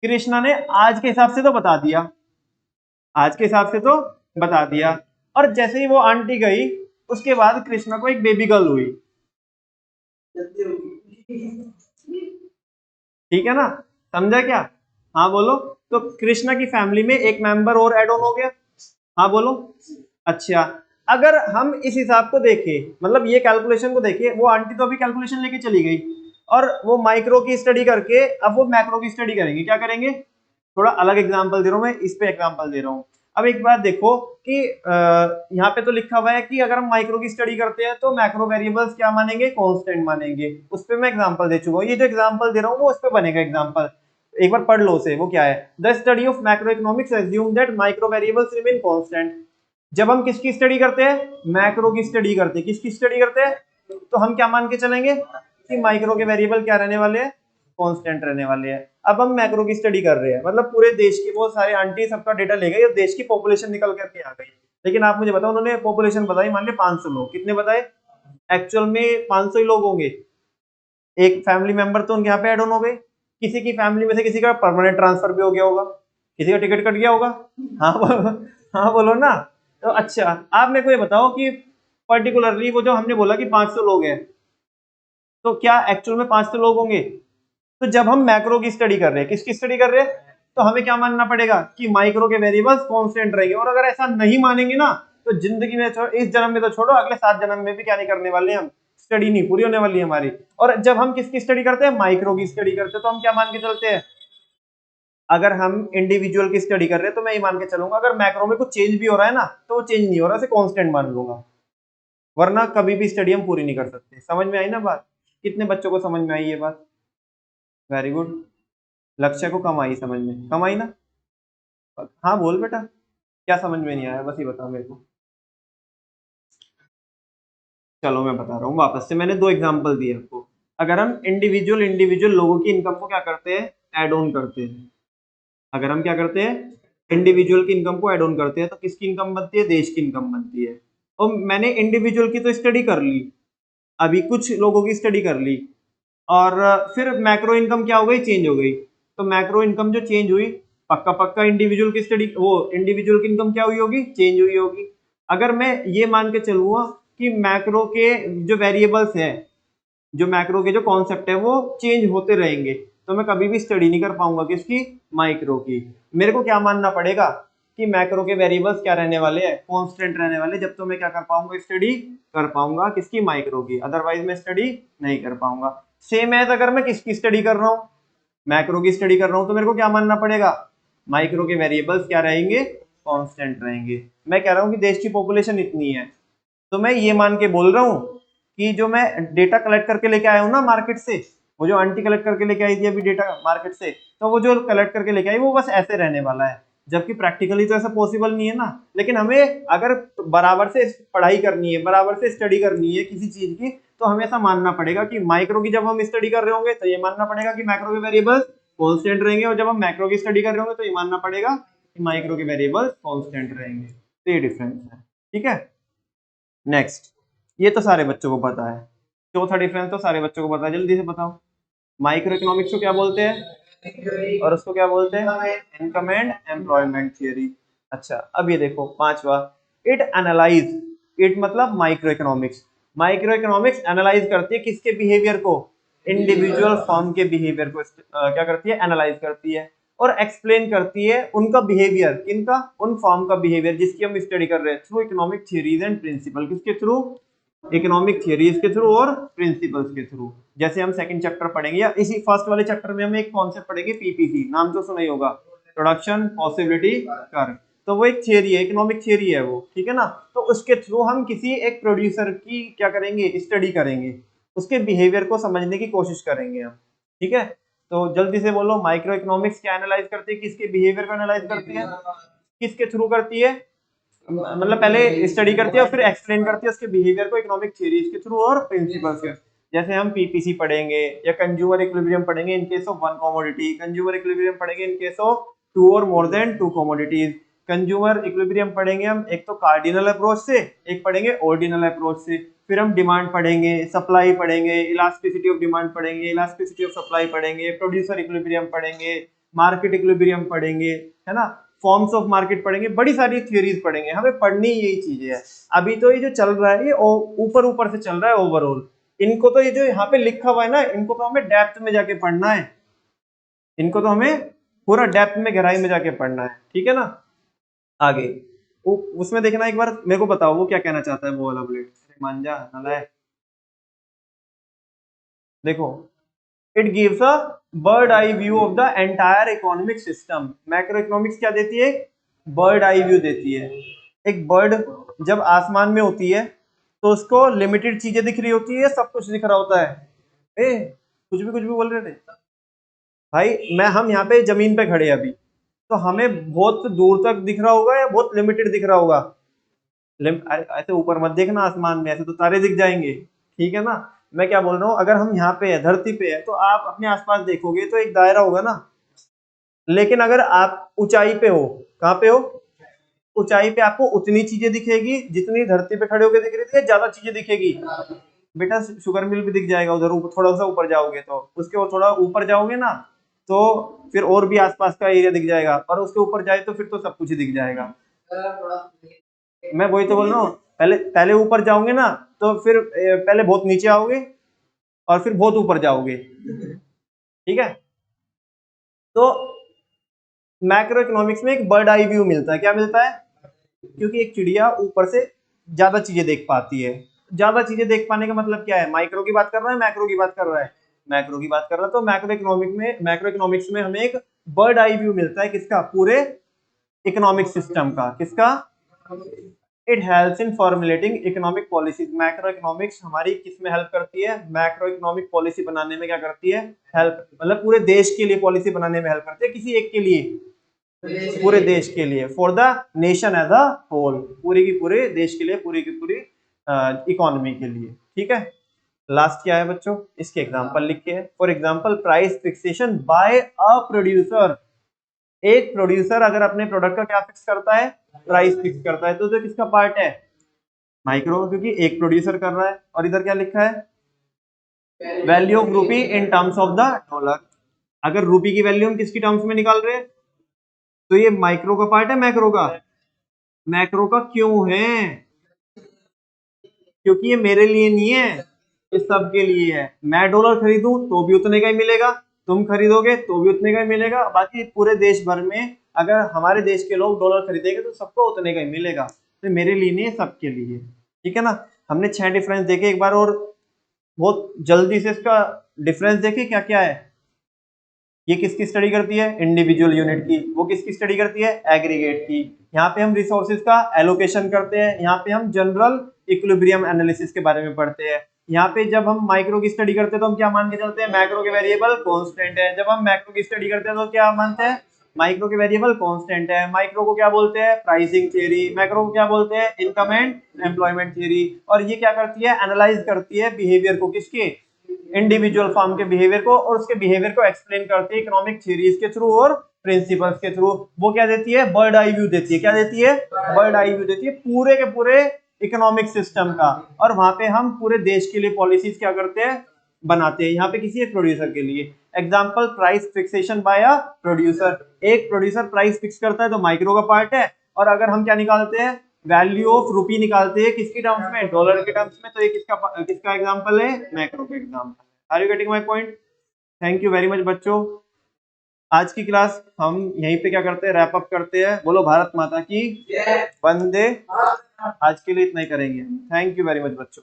कृष्णा ने आज के हिसाब से तो बता दिया, आज के हिसाब से तो बता दिया, और जैसे ही वो आंटी गई, उसके बाद कृष्णा को एक बेबी गर्ल हुई। ठीक है ना? समझा क्या? हाँ बोलो। तो कृष्णा की फैमिली में एक मेंबर और एड ऑन हो गया। हाँ बोलो। अच्छा, अगर हम इस हिसाब को देखें, मतलब ये कैलकुलेशन को देखें, वो आंटी तो अभी कैलकुलेशन लेके चली गई, और वो माइक्रो की स्टडी करके अब वो मैक्रो की स्टडी करेंगे। क्या करेंगे? थोड़ा अलग एग्जांपल दे रहा हूं मैं, इस पे एग्जांपल दे रहा हूं। अब एक बात देखो कि यहाँ पे तो लिखा हुआ है कि अगर हम माइक्रो की स्टडी करते हैं तो मैक्रो वेरिएबल्स क्या मानेंगे? कांस्टेंट मानेंगे। उस पे मैं एग्जांपल दे चुका हूँ, ये जो एग्जांपल दे रहा हूँ वो उस पे बनेगा एग्जांपल। एक बार पढ़ लो उसे, वो क्या है? The study of macro economics assume that micro variables remain constant. जब हम किसकी स्टडी करते हैं? मैक्रो की स्टडी करते हैं। किसकी स्टडी करते हैं? तो हम क्या मान के चलेंगे कि माइक्रो के वेरिएबल क्या रहने वाले हैं? कांस्टेंट रहने वाले हैं। अब हम मैक्रो की स्टडी कर रहे हैं, मतलब पूरे देश की, वो सारे आंटी सबका डेटा ले गई और देश की पॉपुलेशन निकल करके आ गई। लेकिन आप मुझे बताओ, उन्होंने पॉपुलेशन बताई, मान लिया 500 लोग। कितने बताए? एक्चुअल में 500 ही लोग होंगे। एक फैमिली मेंबर तो उनके यहाँ पे ऐड ऑन हो गए। किसी की फैमिली में से किसी का परमानेंट ट्रांसफर भी हो गया होगा, किसी का टिकट कट गया होगा। हाँ बोलो, हाँ बोलो ना। तो अच्छा, आप मेरे को ये बताओ कि पर्टिकुलरली वो जो हमने बोला कि 500 लोग हैं, तो क्या एक्चुअल में 500 लोग होंगे? तो जब हम मैक्रो की स्टडी कर रहे हैं, किसकी स्टडी कर रहे हैं, तो हमें क्या मानना पड़ेगा कि माइक्रो के वेरिएबल्स कांस्टेंट रहेंगे। और अगर ऐसा नहीं मानेंगे ना, तो जिंदगी में इस जन्म में तो छोड़ो, अगले 7 जन्म में भी क्या नहीं करने वाले हम? स्टडी नहीं पूरी होने वाली हमारी। और जब हम किसकी स्टडी करते हैं, माइक्रो की स्टडी करते हैं, तो हम क्या मान के चलते हैं, अगर हम इंडिविजुअल की स्टडी कर रहे हैं तो मैं ये मान के चलूंगा अगर मैक्रो में कुछ चेंज भी हो रहा है ना तो वो चेंज नहीं हो रहा, उसे कांस्टेंट मान लूंगा, वरना कभी भी स्टडी हम पूरी नहीं कर सकते। समझ में आई ना बात? कितने बच्चों को समझ में आई ये बात? Very good. लक्ष्य को कम आई समझ में, कम आई ना? हाँ बोल बेटा, क्या समझ में नहीं आया बस ये बताओ मेरे को। चलो मैं बता रहा हूँ वापस से, मैंने दो एग्जांपल दिए आपको। अगर हम इंडिविजुअल इंडिविजुअल लोगों की इनकम को क्या करते हैं, ऐड ऑन करते हैं। अगर हम क्या करते हैं, इंडिविजुअल की इनकम को ऐड ऑन करते हैं तो किसकी इनकम बनती है, देश की इनकम बनती है। और मैंने इंडिविजुअल की तो स्टडी कर ली, अभी कुछ लोगों की स्टडी कर ली, और फिर मैक्रो इनकम क्या हो गई, चेंज हो गई। तो मैक्रो इनकम जो चेंज हुई, पक्का पक्का इंडिविजुअल की स्टडी, वो इंडिविजुअल की इनकम क्या हुई होगी, चेंज हुई होगी। अगर मैं ये मान के चलूंगा कि मैक्रो के जो वेरिएबल्स हैं, जो मैक्रो के जो कॉन्सेप्ट है वो चेंज होते रहेंगे, तो मैं कभी भी स्टडी नहीं कर पाऊंगा किसकी, माइक्रो की। मेरे को क्या मानना पड़ेगा कि मैक्रो के वेरिएबल्स क्या रहने वाले हैं, कांस्टेंट रहने वाले, जब तो मैं क्या कर पाऊंगा, स्टडी कर पाऊंगा किसकी, माइक्रो की, अदरवाइज मैं स्टडी नहीं कर पाऊंगा। सेम एज अगर मैं किसकी स्टडी कर रहा हूँ, मैक्रो की स्टडी कर रहा हूँ, तो मेरे को क्या मानना पड़ेगा, माइक्रो के वेरिएबल्स क्या रहेंगे, कांस्टेंट रहेंगे। मैं कह रहा हूँ कि देश की पॉपुलेशन इतनी है, तो मैं ये मान के बोल रहा हूँ कि जो मैं डेटा कलेक्ट करके लेके आया हूँ ना मार्केट से, वो जो आंटी कलेक्ट करके लेके आई थी अभी डेटा मार्केट से, तो वो जो कलेक्ट करके लेके आई वो बस ऐसे रहने वाला है, जबकि प्रैक्टिकली तो ऐसा पॉसिबल नहीं है ना। लेकिन हमें अगर बराबर से पढ़ाई करनी है, बराबर से स्टडी करनी है किसी चीज की, तो हमें ऐसा मानना पड़ेगा कि माइक्रो की जब हम स्टडी कर रहे होंगे तो ये मानना पड़ेगा कि मैक्रो के वेरिएबल्स कॉन्स्टेंट रहेंगे, और जब हम मैक्रो की स्टडी कर रहे होंगे तो ये मानना पड़ेगा कि माइक्रो के वेरिएबल्स कॉन्स्टेंट रहेंगे। तो ये डिफरेंस है, ठीक है। नेक्स्ट, ये तो सारे बच्चों को पता है, चौथा डिफरेंस तो सारे बच्चों को पता है, जल्दी से बताओ। माइक्रो इकोनॉमिक्स को क्या बोलते हैं, और उसको क्या बोलते हैं, इनकम एंड एम्प्लॉयमेंट थियरी। अच्छा अब ये देखो पांचवा, इट एनालाइज, इट मतलब micro economics, micro economics analyse करती है किसके बिहेवियर को, इंडिविजुअल फॉर्म के बिहेवियर को क्या करती है, एनालाइज करती है, और एक्सप्लेन करती है उनका बिहेवियर, किनका, उन फॉर्म का बिहेवियर जिसकी हम स्टडी कर रहे हैं, through economic theories and principle, किसके थ्रू, इकोनॉमिक थियरीज के थ्रू और प्रिंसिपल्स के थ्रू। जैसे हम सेकंड चैप्टर पढ़ेंगे, या इसी फर्स्ट वाले चैप्टर में हम एक कॉन्सेप्ट पढ़ेंगे, पीपीसी, नाम तो सुना ही होगा, प्रोडक्शन पॉसिबिलिटी कर्व। तो वो एक थियरी है, इकोनॉमिक थियरी है वो, ठीक है ना। तो उसके थ्रू हम किसी एक प्रोड्यूसर की क्या करेंगे, स्टडी करेंगे, उसके बिहेवियर को समझने की कोशिश करेंगे हम, ठीक है। तो जल्दी से बोलो, माइक्रो इकोनॉमिक्स क्या एनालाइज करती है, किसके बिहेवियर को एनालाइज करती है, किसके थ्रू करती है, मतलब पहले स्टडी करती है और फिर एक्सप्लेन करती है उसके बिहेवियर को इकोनॉमिक थ्योरीज के थ्रू और प्रिंसिपल्स के। जैसे हम पीपीसी पढ़ेंगे या कंज्यूमर इक्विलिब्रियम पढ़ेंगे in case of one commodity, consumer equilibrium पढ़ेंगे इन केस ऑफ टू और more than to commodities. Consumer equilibrium पढ़ेंगे हम एक तो कार्डिनल अप्रोच से, एक पढ़ेंगे ऑर्डिनल अप्रोच से। फिर हम डिमांड पढ़ेंगे, सप्लाई पढ़ेंगे, इलास्टिसिटी ऑफ डिमांड पढ़ेंगे, इलास्टिसिटी ऑफ सप्लाई पढ़ेंगे, प्रोड्यूसर इक्विलिब्रियम पढ़ेंगे, मार्केट इक्विलिब्रियम पढ़ेंगे, है ना, फॉर्म्स ऑफ मार्केट पढ़ेंगे, बड़ी सारी थ्योरीज पढ़ेंगे, हमें पढ़नी यही चीजें है। अभी तो ये जो चल रहा है ये ऊपर ऊपर से चल रहा है ओवरऑल, इनको तो ये जो यहाँ पे लिखा हुआ है ना, इनको तो हमें डेप्थ में जाके पढ़ना है, इनको तो हमें पूरा डेप्थ में गहराई में जाके पढ़ना है, ठीक है ना। आगे उसमें देखना एक बार, मेरे को बताओ वो क्या कहना चाहता है वो वाला बुलेट, मान जा नालायक। देखो, it gives a bird eye view of the entire economic system. Macro economics क्या देती है, बर्ड आई व्यू देती है। एक बर्ड जब आसमान में होती है तो उसको लिमिटेड चीजें दिख रही होती है, सब कुछ दिख रहा होता है। ए, कुछ भी बोल रहे थे भाई, मैं हम यहाँ पे जमीन पे खड़े अभी, तो हमें बहुत दूर तक दिख रहा होगा या बहुत लिमिटेड दिख रहा होगा, ऐसे ऊपर मत देखना आसमान में, ऐसे तो तारे दिख जाएंगे, ठीक है ना। मैं क्या बोल रहा हूँ, अगर हम यहाँ पे है, धरती पे है, तो आप अपने आसपास देखोगे तो एक दायरा होगा ना, लेकिन अगर आप ऊंचाई पे हो, कहाँ पे हो, ऊंचाई पे आपको उतनी चीजें दिखेगी जितनी धरती पे खड़े होकर दिख रही थी, ज्यादा चीजें दिखेगी। बेटा शुगर मिल भी दिख जाएगा उधर, थोड़ा सा ऊपर जाओगे तो, उसके वो थोड़ा ऊपर जाओगे ना तो फिर और भी आसपास का एरिया दिख जाएगा, और उसके ऊपर जाए तो फिर तो सब कुछ ही दिख जाएगा। मैं वही तो बोल रहा हूँ, पहले पहले ऊपर जाओगे ना तो फिर पहले बहुत नीचे आओगे और फिर बहुत ऊपर जाओगे, ठीक है। तो मैक्रो इकोनॉमिक्स में एक बर्ड आई व्यू मिलता है, क्या मिलता है, क्योंकि एक चिड़िया ऊपर से ज्यादा चीजें देख पाती है, ज्यादा चीजें देख पाने का मतलब क्या है, माइक्रो की बात कर रहा है, मैक्रो की बात कर रहा है, मैक्रो की बात कर रहा है। तो मैक्रो इकोनॉमिक्स में हमें एक बर्ड आई व्यू मिलता है किसका, पूरे इकोनॉमिक सिस्टम का। किसका? It helps in formulating economic policies. Macro economics हमारी किस में हेल्प करती है, मैक्रो इकोनॉमिक पॉलिसी बनाने में क्या करती है, हेल्प, मतलब पूरे देश के लिए पॉलिसी बनाने में हेल्प करती है, किसी एक के लिए, पूरे देश के लिए, for the nation as a whole, पूरे की पूरे देश के लिए, पूरी की पूरी इकोनॉमी के लिए। ठीक है। लास्ट क्या है बच्चों, इसके एग्जांपल लिखे हैं। For example price fixation by a producer. एक प्रोड्यूसर अगर अपने प्रोडक्ट का क्या फिक्स करता है, प्राइस फिक्स करता है, तो जो किसका पार्ट है, माइक्रो, क्योंकि एक प्रोड्यूसर कर रहा है। और इधर क्या लिखा है, वैल्यू ऑफ रूपी in terms of the dollar. अगर रूपी की वैल्यू हम किसकी टर्म्स में निकाल रहे हैं, तो ये माइक्रो का पार्ट है, मैक्रो का, मैक्रो का क्यों है, क्योंकि ये मेरे लिए नहीं है, ये सबके लिए है। मैं डॉलर खरीदूं तो भी उतने का ही मिलेगा, तुम खरीदोगे तो भी उतने का ही मिलेगा, बाकी पूरे देश भर में अगर हमारे देश के लोग डॉलर खरीदेंगे तो सबको उतने का ही मिलेगा। तो मेरे लिए नहीं है, सबके लिए। ठीक है ना। हमने 6 डिफरेंस देखे एक बार, और बहुत जल्दी से इसका डिफरेंस देखे क्या क्या है। ये किसकी स्टडी करती है, इंडिविजुअल यूनिट की। वो किसकी स्टडी करती है, एग्रीगेट की। यहाँ पे हम रिसोर्सेज का एलोकेशन करते हैं, यहाँ पे हम जनरल इक्विलिब्रियम एनालिसिस के बारे में पढ़ते हैं। यहाँ पे जब हम माइक्रो की स्टडी करते हैं तो हम क्या मान के चलते हैं, मैक्रो के वेरिएबल कांस्टेंट है। जब हम मैक्रो की स्टडी करते हैं तो क्या मानते हैं, माइक्रो के वेरिएबल कांस्टेंट है। माइक्रो को क्या बोलते हैं, प्राइसिंग थियरी। मैक्रो को क्या बोलते हैं, इनकम एंड एम्प्लॉयमेंट थियरी। और ये क्या करती है, एनालाइज करती है बिहेवियर को, किसके, इंडिविजुअल फॉर्म के बिहेवियर को, और उसके बिहेवियर को एक्सप्लेन करती है इकोनॉमिक थ्योरीज के थ्रू और प्रिंसिपल्स के थ्रू। वो क्या देती है, बर्ड आई व्यू देती है। क्या देती है, बर्ड आई व्यू देती है पूरे के पूरे इकोनॉमिक सिस्टम का। और वहां पे हम पूरे देश के लिए पॉलिसीज क्या करते हैं, बनाते हैं, यहाँ पे किसी एक प्रोड्यूसर के लिए। Example, price fixation by a producer. एक प्रोड्यूसर प्राइस फिक्स करता है तो माइक्रो का पार्ट है। और अगर हम क्या निकालते हैं, वैल्यू ऑफ रूपी निकालते हैं, किसकी टर्म्स में, डॉलर के टर्म्स में, तो ये किसका एग्जांपल है, मैक्रो का example. Are you getting my point? Thank you very much बच्चों। आज की क्लास हम यहीं पे क्या करते हैं, रैप अप करते हैं। बोलो भारत माता की वंदे। आज के लिए इतना ही करेंगे। थैंक यू वेरी मच बच्चों।